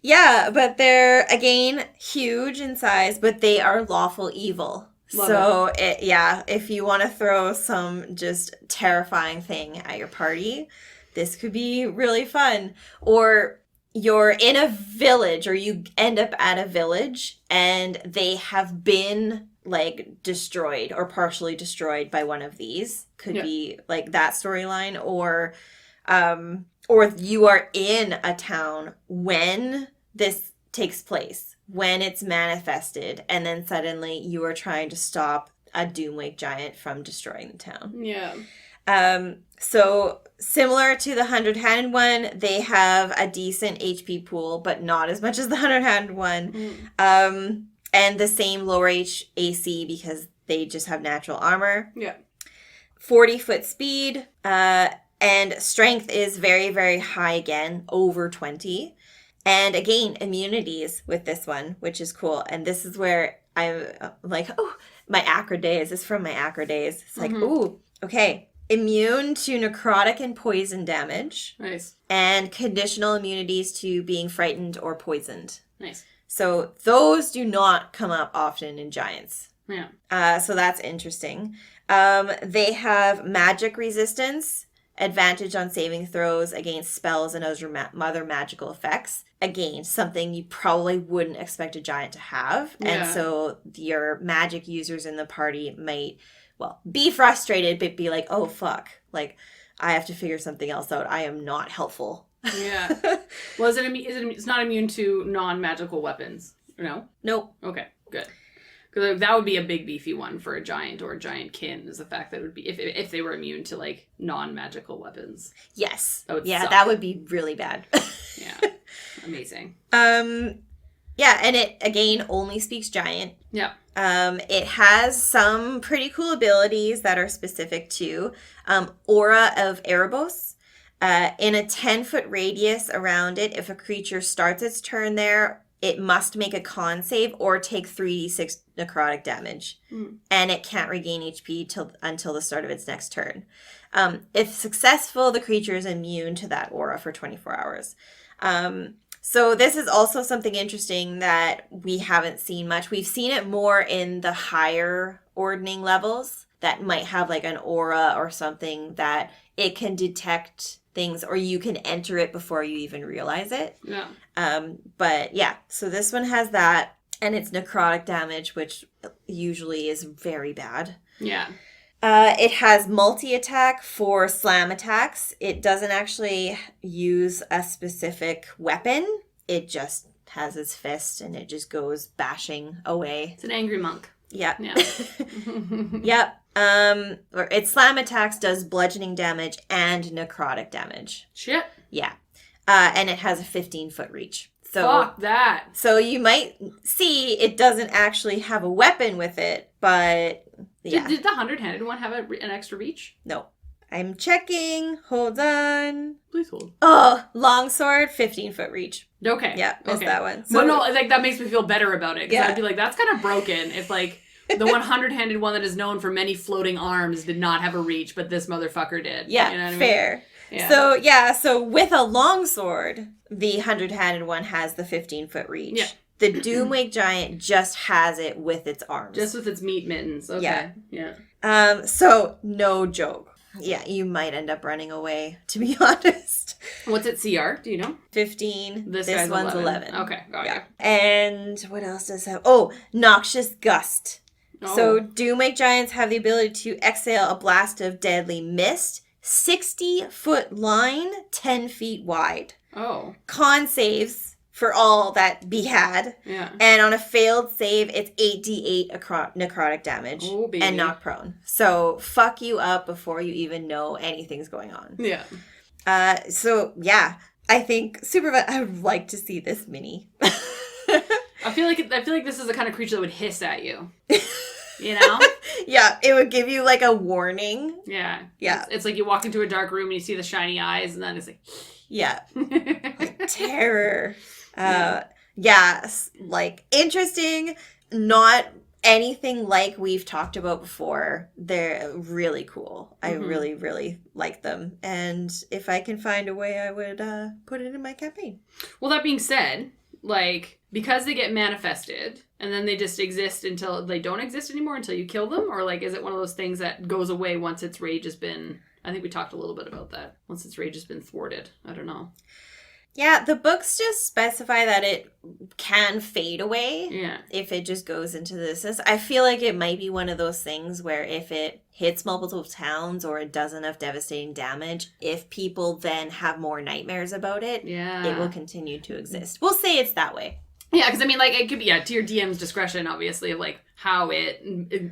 Yeah, but they're, again, huge in size, but they are lawful evil. If you want to throw some just terrifying thing at your party, this could be really fun. Or you're in a village, or you end up at a village, and they have been destroyed or partially destroyed by one of these. Could be that storyline, or you are in a town when this takes place, when it's manifested, and then suddenly you are trying to stop a Doomwake Giant from destroying the town. Yeah. So similar to the 100-handed one, they have a decent HP pool, but not as much as the 100-handed one. And the same lower AC because they just have natural armor. Yeah. 40-foot speed, and strength is very, very high again, over 20. And again, immunities with this one, which is cool. And this is where I'm like, oh, my Acro days. This is from my Acro days. It's like, ooh, okay. Immune to necrotic and poison damage. Nice. And conditional immunities to being frightened or poisoned. Nice. So those do not come up often in giants. Yeah. So that's interesting. They have magic resistance, advantage on saving throws against spells and other magical effects. Again, something you probably wouldn't expect a giant to have. Yeah. And so your magic users in the party might, be frustrated, but be like, oh, fuck. I have to figure something else out. I am not helpful. Yeah. Well, it's not immune to non-magical weapons? No? Nope. Okay, good. Because that would be a big beefy one for a giant or a giant kin, is the fact that it would be if they were immune to like non-magical weapons. Yes. That would suck. suck. That would be really bad. Yeah. Amazing. Yeah, and it again only speaks giant. Yeah. It has some pretty cool abilities that are specific to Aura of Erebos. In a 10-foot radius around it, if a creature starts its turn there, it must make a con save or take 3d6 necrotic damage. And it can't regain HP until the start of its next turn. If successful, the creature is immune to that aura for 24 hours. So this is also something interesting that we haven't seen much. We've seen it more in the higher ordning levels that might have like an aura or something that it can detect things, or you can enter it before you even realize it. Yeah. But yeah, so this one has that, and it's necrotic damage, which usually is very bad. Yeah. It has multi-attack for slam attacks. It doesn't actually use a specific weapon. It just has its fist and it just goes bashing away. It's an angry monk. Yep. Yeah. Yep. Or its slam attacks does bludgeoning damage and necrotic damage. Shit. Yeah. And it has a 15-foot reach. So, fuck that. So you might see it doesn't actually have a weapon with it, but yeah. Did the 100-handed one have an extra reach? No. I'm checking. Hold on. Please hold. Oh, longsword, 15-foot reach. Okay. Yeah, missed that one. So, no, like that makes me feel better about it. Because Yeah. I'd be like, that's kind of broken if like the 100-handed one that is known for many floating arms did not have a reach, but this motherfucker did. Yeah, you know what fair. I mean? Yeah. So with a longsword, the 100-handed one has the 15-foot reach. Yeah. The Doomwake Giant just has it with its arms. Just with its meat mittens. Okay. Yeah. So no joke. Yeah, you might end up running away, to be honest. What's its CR? Do you know? 15. This one's 11. Okay, got you. And what else does it have? Oh, Noxious Gust. Oh. So Doomwake Giants have the ability to exhale a blast of deadly mist, 60-foot line, 10 feet wide. Oh. Con saves for all that be had. Yeah. And on a failed save, it's 8d8 necrotic damage. Oh, baby. And knock prone. So fuck you up before you even know anything's going on. Yeah. So yeah, I think I would like to see this mini. I feel like this is the kind of creature that would hiss at you. You know? Yeah, it would give you like a warning. Yeah. Yeah. It's like you walk into a dark room and you see the shiny eyes and then it's like... Yeah. Terror. Yeah, like interesting, not anything like we've talked about before. They're really cool. I really, really like them. And if I can find a way, I would put it in my campaign. Well, that being said, like, because they get manifested and then they just exist until they don't exist anymore until you kill them? Or, like, is it one of those things that goes away once its rage has been... I think we talked a little bit about that. Once its rage has been thwarted. I don't know. Yeah, the books just specify that it can fade away. Yeah. If it just goes into this. I feel like it might be one of those things where if it hits multiple towns or it does enough devastating damage, if people then have more nightmares about it, it will continue to exist. We'll say it's that way. Yeah, because I mean, like, it could be, to your DM's discretion, obviously, of, like, how it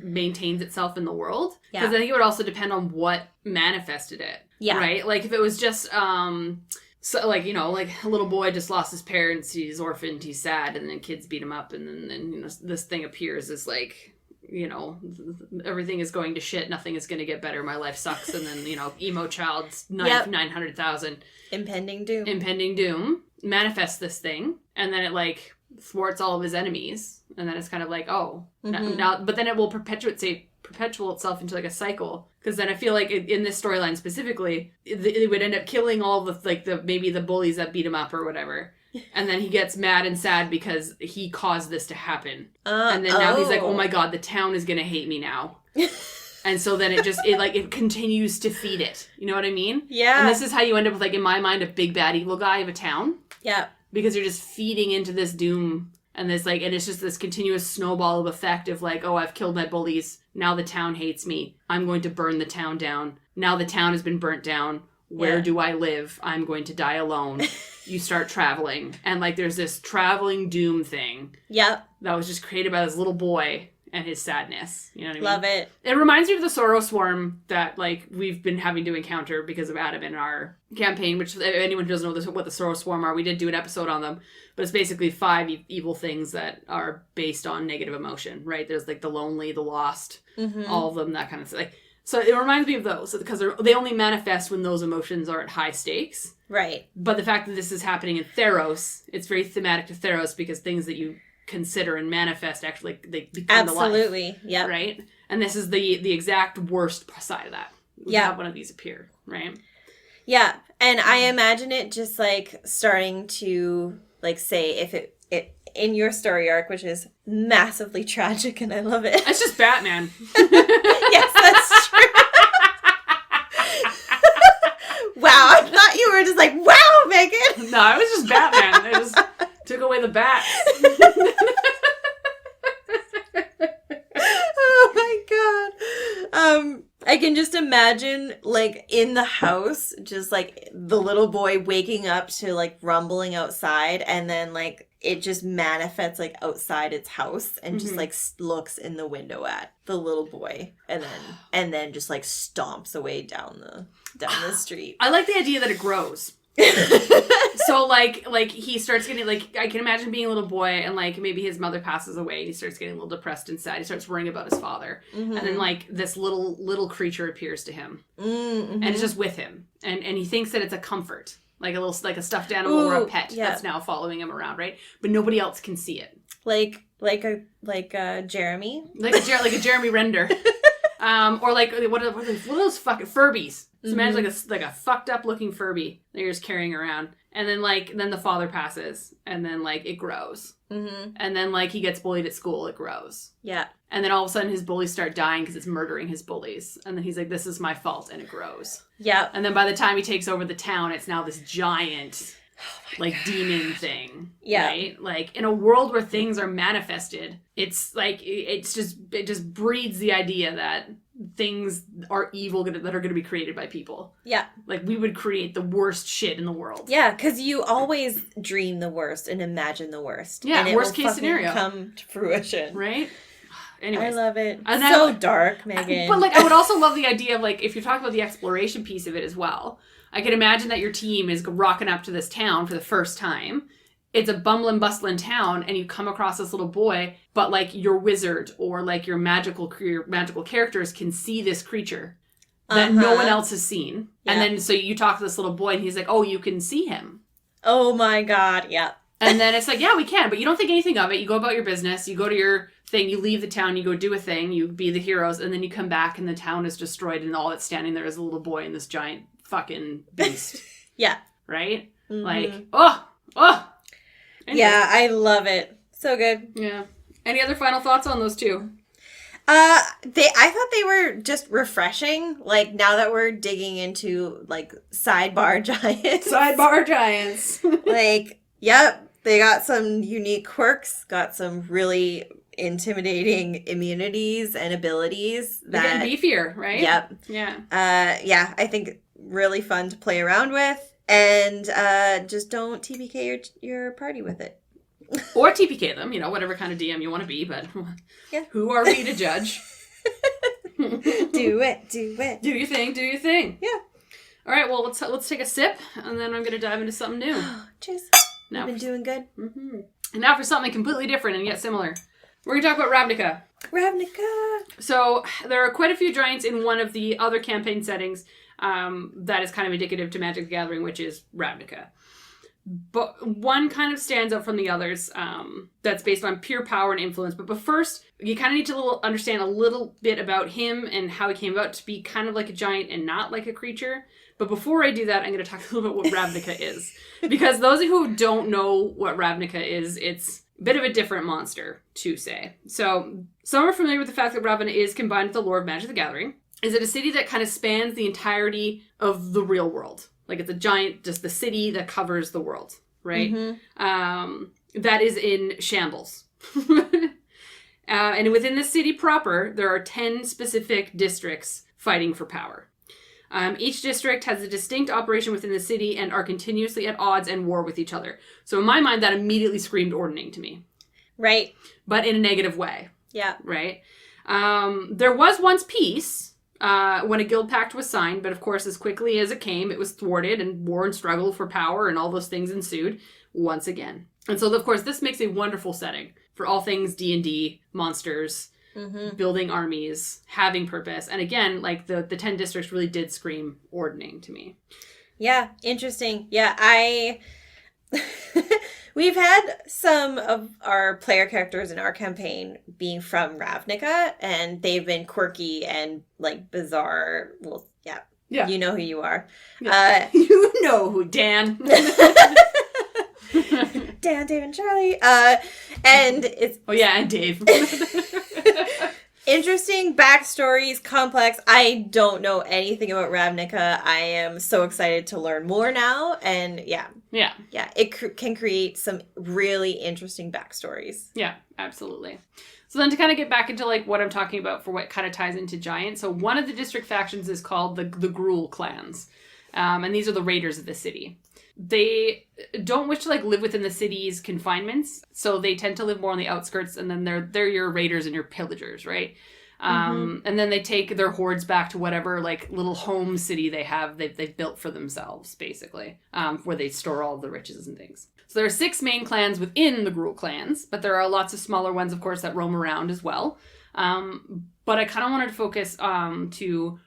maintains itself in the world. Because I think it would also depend on what manifested it. Yeah. Right? Like, if it was just, so, like, you know, like, a little boy just lost his parents, he's orphaned, he's sad, and then kids beat him up, and then you know, this thing appears as, like, you know, everything is going to shit, nothing is going to get better, my life sucks, and then, you know, emo child's 900,000. Impending doom. Manifests this thing, and then it, like... thwarts all of his enemies, and then it's kind of like, now, but then it will perpetuate itself into like a cycle, because then I feel like in this storyline specifically, it would end up killing all maybe the bullies that beat him up or whatever, and then he gets mad and sad because he caused this to happen, and then now he's like, oh my god, the town is gonna hate me now. And so then it continues to feed it, you know what I mean? Yeah. And this is how you end up with, like, in my mind, a big bad evil guy of a town. Yeah. Because you're just feeding into this doom and this, like, and it's just this continuous snowball of effect of, like, oh, I've killed my bullies. Now the town hates me. I'm going to burn the town down. Now the town has been burnt down. Where do I live? I'm going to die alone. You start traveling. And, like, there's this traveling doom thing. Yep. That was just created by this little boy. and his sadness. You know what I mean? Love it. It reminds me of the Sorrow Swarm that, like, we've been having to encounter because of Adam in our campaign, which, if anyone who doesn't know what the Sorrow Swarm are, we did do an episode on them, but it's basically 5 evil things that are based on negative emotion, right? There's, like, the lonely, the lost, all of them, that kind of thing. Like, so it reminds me of those, because they only manifest when those emotions are at high stakes. Right. But the fact that this is happening in Theros, it's very thematic to Theros, because things that you consider and manifest actually, they become to life. Absolutely. Yeah. Right? And this is the exact worst side of that. We have one of these appear, right? Yeah. And I imagine it just, like, starting to, like, say, if it in your story arc, which is massively tragic, and I love it. It's just Batman. Yes, that's true. Wow, I thought you were just like, wow, Megan. No, it was just Batman. It just took away the bats. Oh my god. I can just imagine, like, in the house, just, like, the little boy waking up to, like, rumbling outside, and then, like, it just manifests, like, outside its house, and just, like, looks in the window at the little boy, and then just, like, stomps away down the street. I like the idea that it grows. So, like he starts getting, like, I can imagine being a little boy, and, like, maybe his mother passes away, and he starts getting a little depressed and sad. He starts worrying about his father. And then, like, this little creature appears to him. And it's just with him. And he thinks that it's a comfort. Like a stuffed animal or a pet that's now following him around, right? But nobody else can see it. Like a Jeremy? Like a Jeremy Render. Or like, what are those fucking Furbies? So imagine like a fucked up looking Furby that you're just carrying around. And then the father passes, and then, like, it grows. And then, like, he gets bullied at school, it grows. Yeah. And then all of a sudden his bullies start dying because it's murdering his bullies. And then he's like, this is my fault, and it grows. Yeah. And then by the time he takes over the town, it's now this giant, demon thing. Yeah. Right? Like, in a world where things are manifested, it's like, it just breeds the idea that things are evil that are going to be created by people. Yeah. Like, we would create the worst shit in the world. Yeah, because you always dream the worst and imagine the worst. Yeah, and worst case scenario. Come to fruition. Right? Anyways. I love it. And so dark, Megan. But, like, I would also love the idea of, like, if you're talking about the exploration piece of it as well, I can imagine that your team is rocking up to this town for the first time. It's a bumbling, bustling town, and you come across this little boy, but, like, your wizard or, like, your magical characters can see this creature that no one else has seen. Yeah. And then, so you talk to this little boy, and he's like, oh, you can see him. Oh, my God, yeah. And then it's like, yeah, we can, but you don't think anything of it. You go about your business, you go to your thing, you leave the town, you go do a thing, you be the heroes, and then you come back, and the town is destroyed, and all that's standing there is a little boy and this giant fucking beast. Yeah. Right? Like, oh! Anyway. Yeah, I love it. So good. Yeah. Any other final thoughts on those two? I thought they were just refreshing. Like, now that we're digging into, like, sidebar giants. Sidebar giants. Like, yep, they got some unique quirks, got some really intimidating immunities and abilities. They're getting beefier, right? Yep. Yeah. Yeah, I think really fun to play around with. And just don't TPK your party with it. Or TPK them, whatever kind of DM you want to be, but who are we to judge? Do it. Do your thing. Yeah. All right, well, let's take a sip, and then I'm going to dive into something new. Cheers. Now You've been doing good. Mm-hmm. And now for something completely different and yet similar. We're going to talk about Ravnica. So there are quite a few giants in one of the other campaign settings that is kind of indicative to Magic the Gathering, which is Ravnica. But one kind of stands out from the others that's based on pure power and influence. But first, you kind of need to understand a little bit about him and how he came about to be kind of like a giant and not like a creature. But before I do that, I'm going to talk a little bit what Ravnica is. Because those of you who don't know what Ravnica is, it's a bit of a different monster, to say. So some are familiar with the fact that Ravnica is combined with the lore of Magic the Gathering. Is it a city that kind of spans the entirety of the real world? Like, it's a giant, just the city that covers the world, right? Mm-hmm. That is in shambles. And within the city proper, there are 10 specific districts fighting for power. Each district has a distinct operation within the city and are continuously at odds and war with each other. So in my mind, that immediately screamed Ordning to me. Right. But in a negative way. Yeah. Right? There was once peace when a guild pact was signed, but of course, as quickly as it came, it was thwarted, and war and struggle for power and all those things ensued once again. And so, of course, this makes a wonderful setting for all things D&D, monsters, building armies, having purpose. And again, like the 10 districts really did scream ordning to me. Yeah, interesting. Yeah, we've had some of our player characters in our campaign being from Ravnica, and they've been quirky and, like, bizarre. Well, yeah. You know who you are. Yeah. You know who, Dan. Dan, Dave, and Charlie. And it's... Oh, yeah, and Dave. Interesting backstories, complex. I don't know anything about Ravnica. I am so excited to learn more now. And yeah, it can create some really interesting backstories. Yeah, absolutely. So then to kind of get back into like what I'm talking about for what kind of ties into Giant. So one of the district factions is called the Gruul clans. And these are the raiders of the city. They don't wish to like live within the city's confinements, so they tend to live more on the outskirts, and then they're your raiders and your pillagers, right? And then they take their hordes back to whatever like little home city they've built for themselves, basically, where they store all of the riches and things. So there are 6 main clans within the Gruul clans, but there are lots of smaller ones, of course, that roam around as well. But I kind of wanted to focus to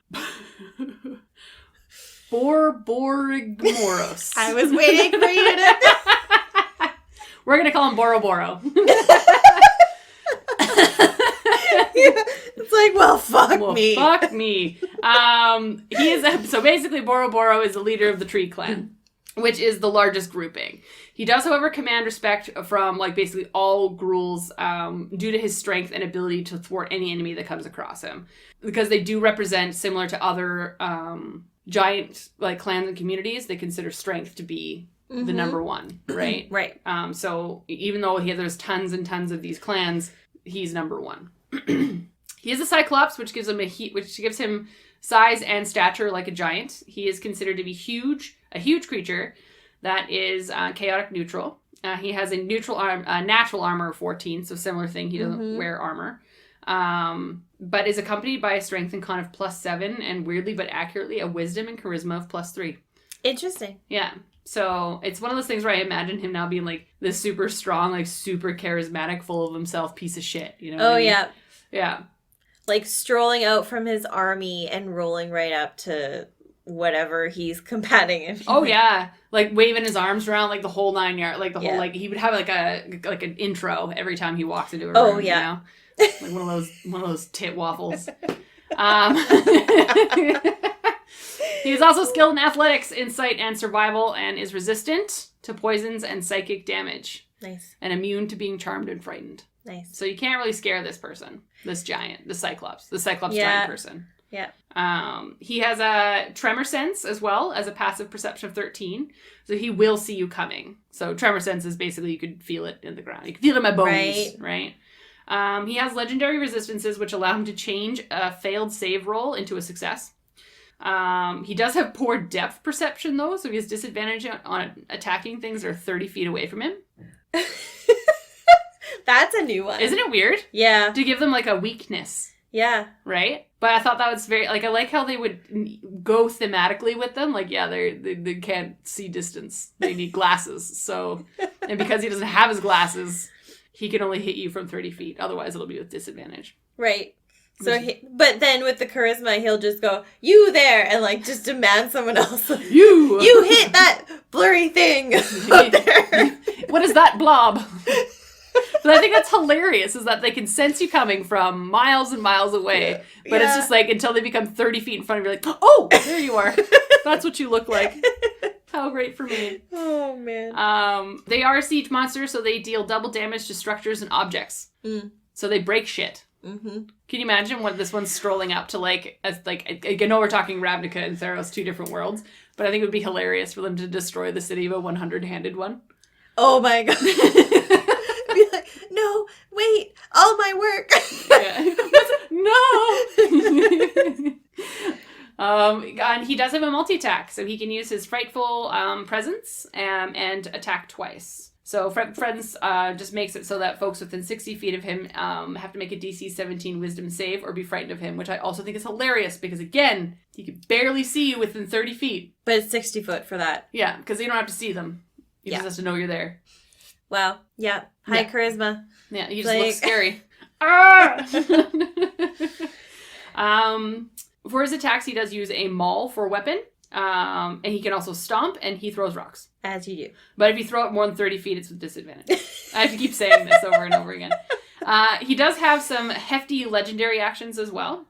Borborygmos. I was waiting for you to... We're going to call him Boroboro. It's like, well, fuck me. Fuck me. He is so basically Boroboro is the leader of the Tree Clan, which is the largest grouping. He does, however, command respect from like basically all Gruuls due to his strength and ability to thwart any enemy that comes across him, because they do represent, similar to other giant like clans and communities, they consider strength to be the number one, right? Right. So even though there's tons and tons of these clans, he's number one. He is a Cyclops, which gives him size and stature like a giant. He is considered to be a huge creature that is chaotic neutral. He has a natural armor of 14, so similar thing. He doesn't wear armor. But is accompanied by a strength and con of +7, and weirdly but accurately a wisdom and charisma of +3. Interesting. Yeah. So it's one of those things where I imagine him now being like this super strong, like super charismatic, full of himself piece of shit. You know? Oh, I mean? Yeah. Yeah. Like strolling out from his army and rolling right up to whatever he's combating in. Oh yeah, like waving his arms around like the whole 9 yards, like the whole like he would have like an intro every time he walks into a room. Oh yeah, you know? Like one of those tit waffles. He is also skilled in athletics, insight, and survival, and is resistant to poisons and psychic damage. Nice. And immune to being charmed and frightened. Nice. So you can't really scare this person, this giant, the Cyclops giant person. Yeah. He has a tremor sense as well as a passive perception of 13. So he will see you coming. So tremor sense is basically you could feel it in the ground. You can feel it in my bones, right? He has legendary resistances which allow him to change a failed save roll into a success. He does have poor depth perception though, so he has disadvantage on attacking things that are 30 feet away from him. That's a new one. Isn't it weird? Yeah. To give them like a weakness. Yeah. Right? But I thought that was very, like, I like how they would go thematically with them. Like, yeah, they can't see distance. They need glasses. So, and because he doesn't have his glasses, he can only hit you from 30 feet. Otherwise, it'll be with disadvantage. Right. So, but then with the charisma, he'll just go, "You there," and like just demand someone else. You hit that blurry thing up there. What is that blob? But I think that's hilarious, is that they can sense you coming from miles and miles away. But it's just like until they become 30 feet in front of you, like, oh, there you are. That's what you look like. How great for me. Oh, man. They are siege monsters, so they deal double damage to structures and objects. So they break shit. Mm-hmm. Can you imagine what this one's strolling up to, like, as like, I know we're talking Ravnica and Theros, 2 different worlds, but I think it would be hilarious for them to destroy the city of a 100-handed one. Oh my god. Be like, no, wait, all my work. No. And he does have a multi-attack, so he can use his frightful presence and attack twice. So Friends just makes it so that folks within 60 feet of him have to make a DC 17 wisdom save or be frightened of him, which I also think is hilarious because, again, he can barely see you within 30 feet. But it's 60 foot for that. Yeah, because you don't have to see them. He just has to know you're there. Wow. Yeah. High charisma. Yeah, he just looks scary. For his attacks, he does use a maul for a weapon. And he can also stomp, and he throws rocks. As you do. But if you throw it more than 30 feet, it's with disadvantage. I have to keep saying this over and over again. He does have some hefty legendary actions as well.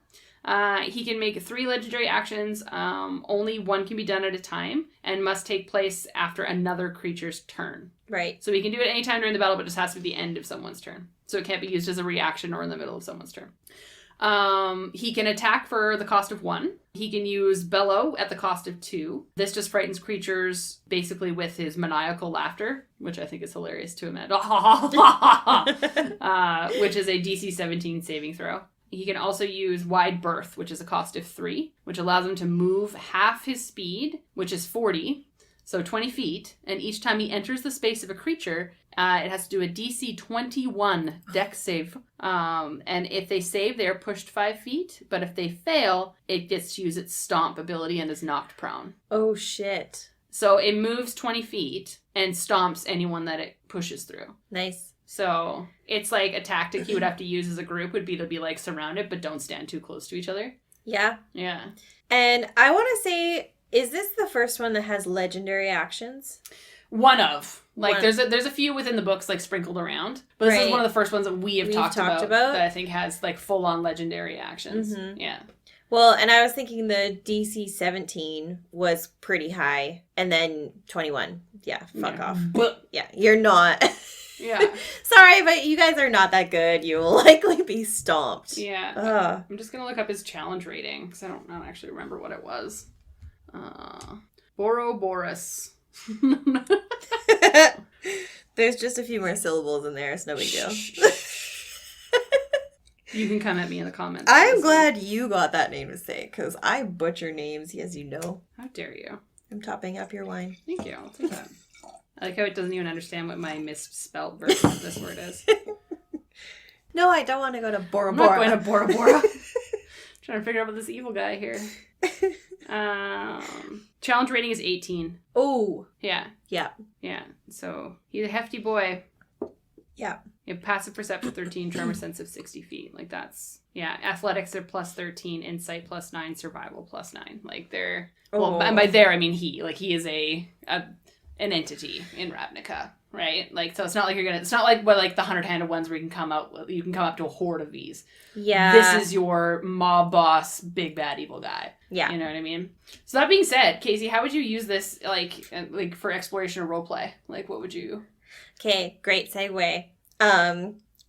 He can make 3 legendary actions. Only one can be done at a time and must take place after another creature's turn. Right. So he can do it anytime during the battle, but it just has to be the end of someone's turn. So it can't be used as a reaction or in the middle of someone's turn. He can attack for the cost of 1. He can use bellow at the cost of 2. This just frightens creatures basically with his maniacal laughter, which I think is hilarious to imagine. Which is a DC 17 saving throw. He can also use wide berth, which is a cost of 3, which allows him to move half his speed, which is 40, so 20 feet. And each time he enters the space of a creature, it has to do a DC 21 dex save. And if they save, they are pushed 5 feet. But if they fail, it gets to use its stomp ability and is knocked prone. Oh, shit. So it moves 20 feet and stomps anyone that it pushes through. Nice. So it's like a tactic he would have to use as a group would be to be like surrounded, but don't stand too close to each other. Yeah. Yeah. And I want to say, is this the first one that has legendary actions? One of. Like, there's a few within the books, like, sprinkled around. But this is one of the first ones that we've talked about that I think has, like, full-on legendary actions. Mm-hmm. Yeah. Well, and I was thinking the DC 17 was pretty high. And then 21. Yeah, fuck off. But, yeah, you're not. Yeah. Sorry, but you guys are not that good. You will likely be stomped. Yeah. I'm just going to look up his challenge rating, because I don't actually remember what it was. Borborygmos. There's just a few more syllables in there. It's no big deal. You can come at me in the comments. I'm glad you got that name to say, because I butcher names, as you know. How dare you? I'm topping up your wine. Thank you. I'll take that. I like how it doesn't even understand what my misspelled version of this word is. No, I don't want to go to Bora I'm Bora. not going to Bora Bora. Trying to figure out what this evil guy here. Challenge rating is 18. Oh. Yeah. Yeah. Yeah. So he's a hefty boy. Yeah. You have passive perception 13, tremor sense of 60 feet. Like that's, yeah. Athletics are plus 13, insight plus 9, survival plus 9. Like they're, well, and by there I mean he. Like he is an entity in Ravnica, right? Like, so it's not like it's not like what, like the 100-handed ones where you can come up to a horde of these. Yeah. This is your mob boss, big bad evil guy. Yeah. You know what I mean? So that being said, Casey, how would you use this, like for exploration or roleplay? Like, what would you? Okay, great segue.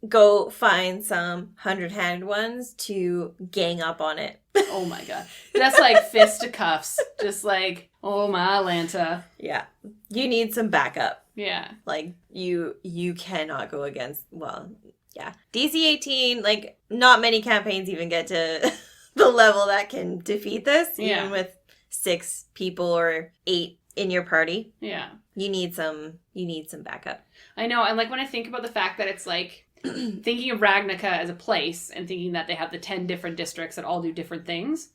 Go find some 100-handed ones to gang up on it. Oh my god. That's like fisticuffs. Just like, oh my Lanta. Yeah. You need some backup. Yeah. Like, you cannot go against, well, yeah. DC 18, like, not many campaigns even get to the level that can defeat this, even with 6 people or 8 in your party. Yeah. You need some backup. I know, and like when I think about the fact that it's like, thinking of Ravnica as a place and thinking that they have the 10 different districts that all do different things,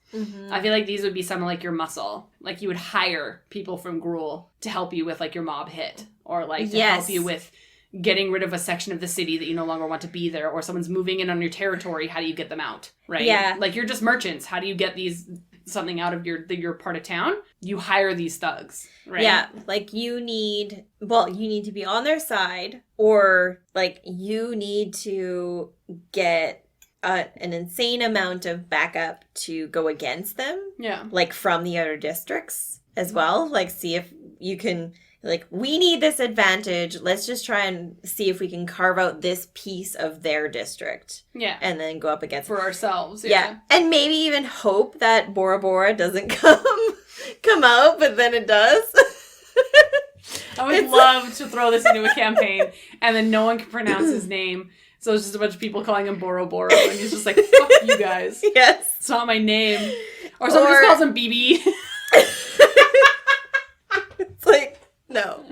I feel like these would be some of like your muscle. Like you would hire people from Gruul to help you with like your mob hit, or like to help you with getting rid of a section of the city that you no longer want to be there, or someone's moving in on your territory. How do you get them out? Right? Yeah. Like you're just merchants. How do you get something out of your part of town? You hire these thugs, right? Yeah, like you need to be on their side, or like you need to get an insane amount of backup to go against them. Yeah. Like from the other districts as well. Like see if you can, like, we need this advantage. Let's just try and see if we can carve out this piece of their district. Yeah. And then go up against for ourselves. Yeah. And maybe even hope that Bora Bora doesn't come out, but then it does. I would love to throw this into a campaign and then no one can pronounce his name. So it's just a bunch of people calling him Boro Boro, and he's just like, fuck you guys. Yes. It's not my name. Or someone just calls him BB. It's like, no.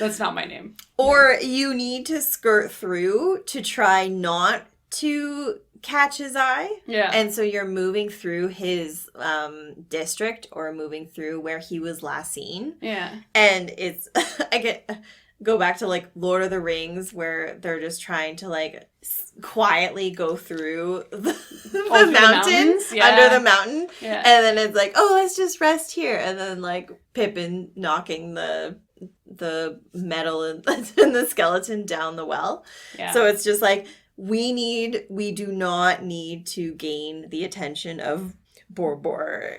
That's not my name. Or you need to skirt through to try not to catch his eye. Yeah. And so you're moving through his district or moving through where he was last seen. Yeah. And it's, go back to like Lord of the Rings where they're just trying to like quietly go through the mountain, under the mountain. Yeah. And then it's like, oh, let's just rest here. And then like Pippin knocking the metal and the skeleton down the well. Yeah. So it's just like, we do not need to gain the attention of Borborg.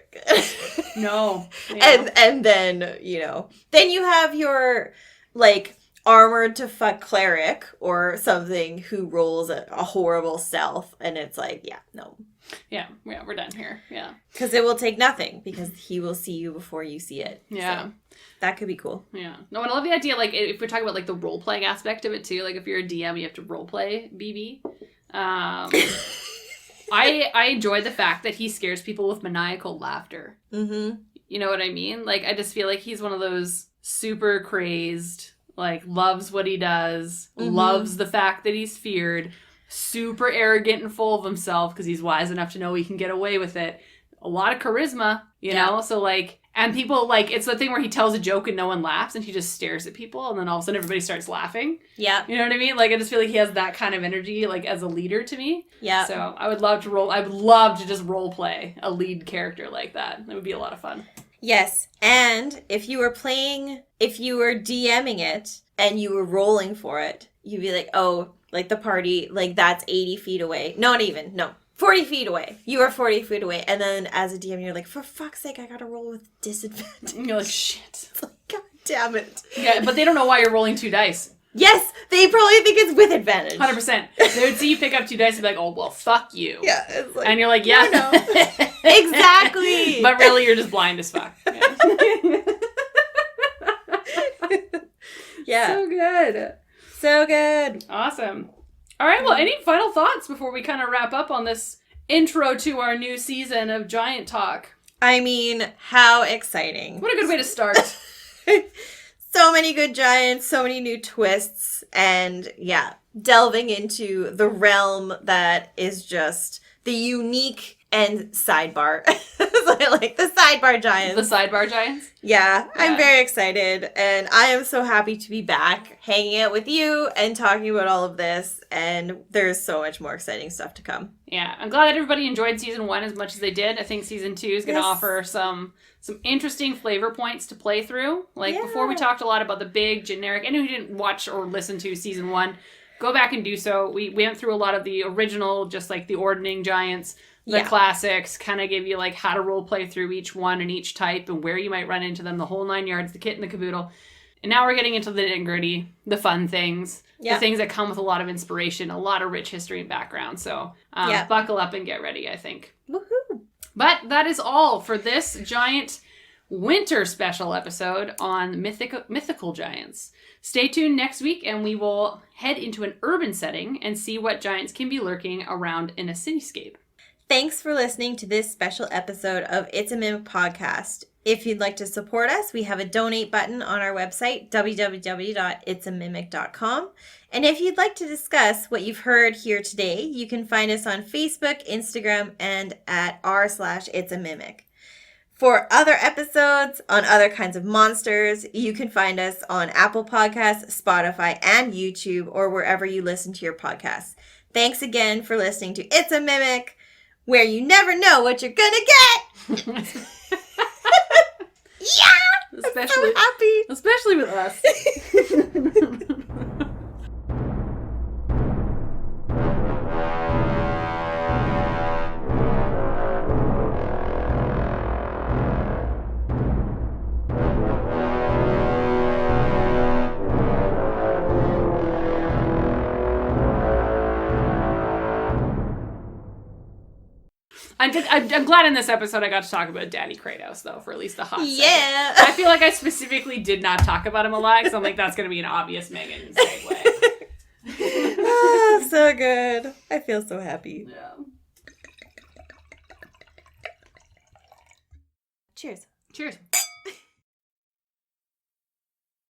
No. Yeah. And then, you know, then you have your like armored to fuck cleric or something who rolls a horrible stealth, and it's like, yeah, no. Yeah, we're done here. Yeah. Because it will take nothing, because he will see you before you see it. Yeah. So that could be cool. Yeah. No, and I love the idea, like, if we're talking about, like, the role-playing aspect of it, too. Like, if you're a DM, you have to role-play BB. I enjoy the fact that he scares people with maniacal laughter. Mm-hmm. You know what I mean? Like, I just feel like he's one of those super crazed, like, loves what he does, loves the fact that he's feared, super arrogant and full of himself because he's wise enough to know he can get away with it. A lot of charisma, you know? So, like, and people, like, it's the thing where he tells a joke and no one laughs and he just stares at people and then all of a sudden everybody starts laughing. Yeah. You know what I mean? Like, I just feel like he has that kind of energy, like, as a leader to me. Yeah. So, I would love to just role play a lead character like that. It would be a lot of fun. Yes. And if you were DMing it and you were rolling for it, you'd be like, oh, like the party, like that's 80 feet away. Not even, no. 40 feet away. You are 40 feet away. And then as a DM, you're like, for fuck's sake, I gotta roll with disadvantage. And you're like, shit. It's like, God damn it. Yeah, but they don't know why you're rolling 2 dice. Yes, they probably think it's with advantage. 100%. They would see you pick up 2 dice and be like, oh, well, fuck you. Yeah. It's like, and you're like, yeah. No. Exactly. But really, you're just blind as fuck. Yeah. So good. So good. Awesome. All right, well, any final thoughts before we kind of wrap up on this intro to our new season of Giant Talk? I mean, how exciting. What a good way to start. So many good giants, so many new twists, and yeah, delving into the realm that is just the unique and sidebar. So I like the sidebar giants. The sidebar giants? Yeah, I'm very excited, and I am so happy to be back hanging out with you and talking about all of this, and there's so much more exciting stuff to come. Yeah, I'm glad that everybody enjoyed season 1 as much as they did. I think season 2 is going to offer some interesting flavor points to play through. Like, before we talked a lot about the big, generic, anyone who didn't watch or listen to season 1, go back and do so. We went through a lot of the original, just like the ordning giants, the classics, kind of give you like how to role play through each one and each type and where you might run into them, the whole 9 yards, the kit and the caboodle. And now we're getting into the nitty-gritty, the fun things, the things that come with a lot of inspiration, a lot of rich history and background. So buckle up and get ready, I think. Woohoo! But that is all for this giant winter special episode on mythical giants. Stay tuned next week and we will head into an urban setting and see what giants can be lurking around in a cityscape. Thanks for listening to this special episode of It's a Mimic podcast. If you'd like to support us, we have a donate button on our website, www.itsamimic.com. And if you'd like to discuss what you've heard here today, you can find us on Facebook, Instagram, and at r/itsamimic. For other episodes on other kinds of monsters, you can find us on Apple Podcasts, Spotify, and YouTube, or wherever you listen to your podcasts. Thanks again for listening to It's a Mimic, where you never know what you're gonna get. Yeah! Especially, I'm so happy. Especially with us. I'm glad in this episode I got to talk about Daddy Kratos, though, for at least a hot second. Yeah. I feel like I specifically did not talk about him a lot, because I'm like, that's going to be an obvious Megan segue. Oh, so good. I feel so happy. Yeah. Cheers. Cheers.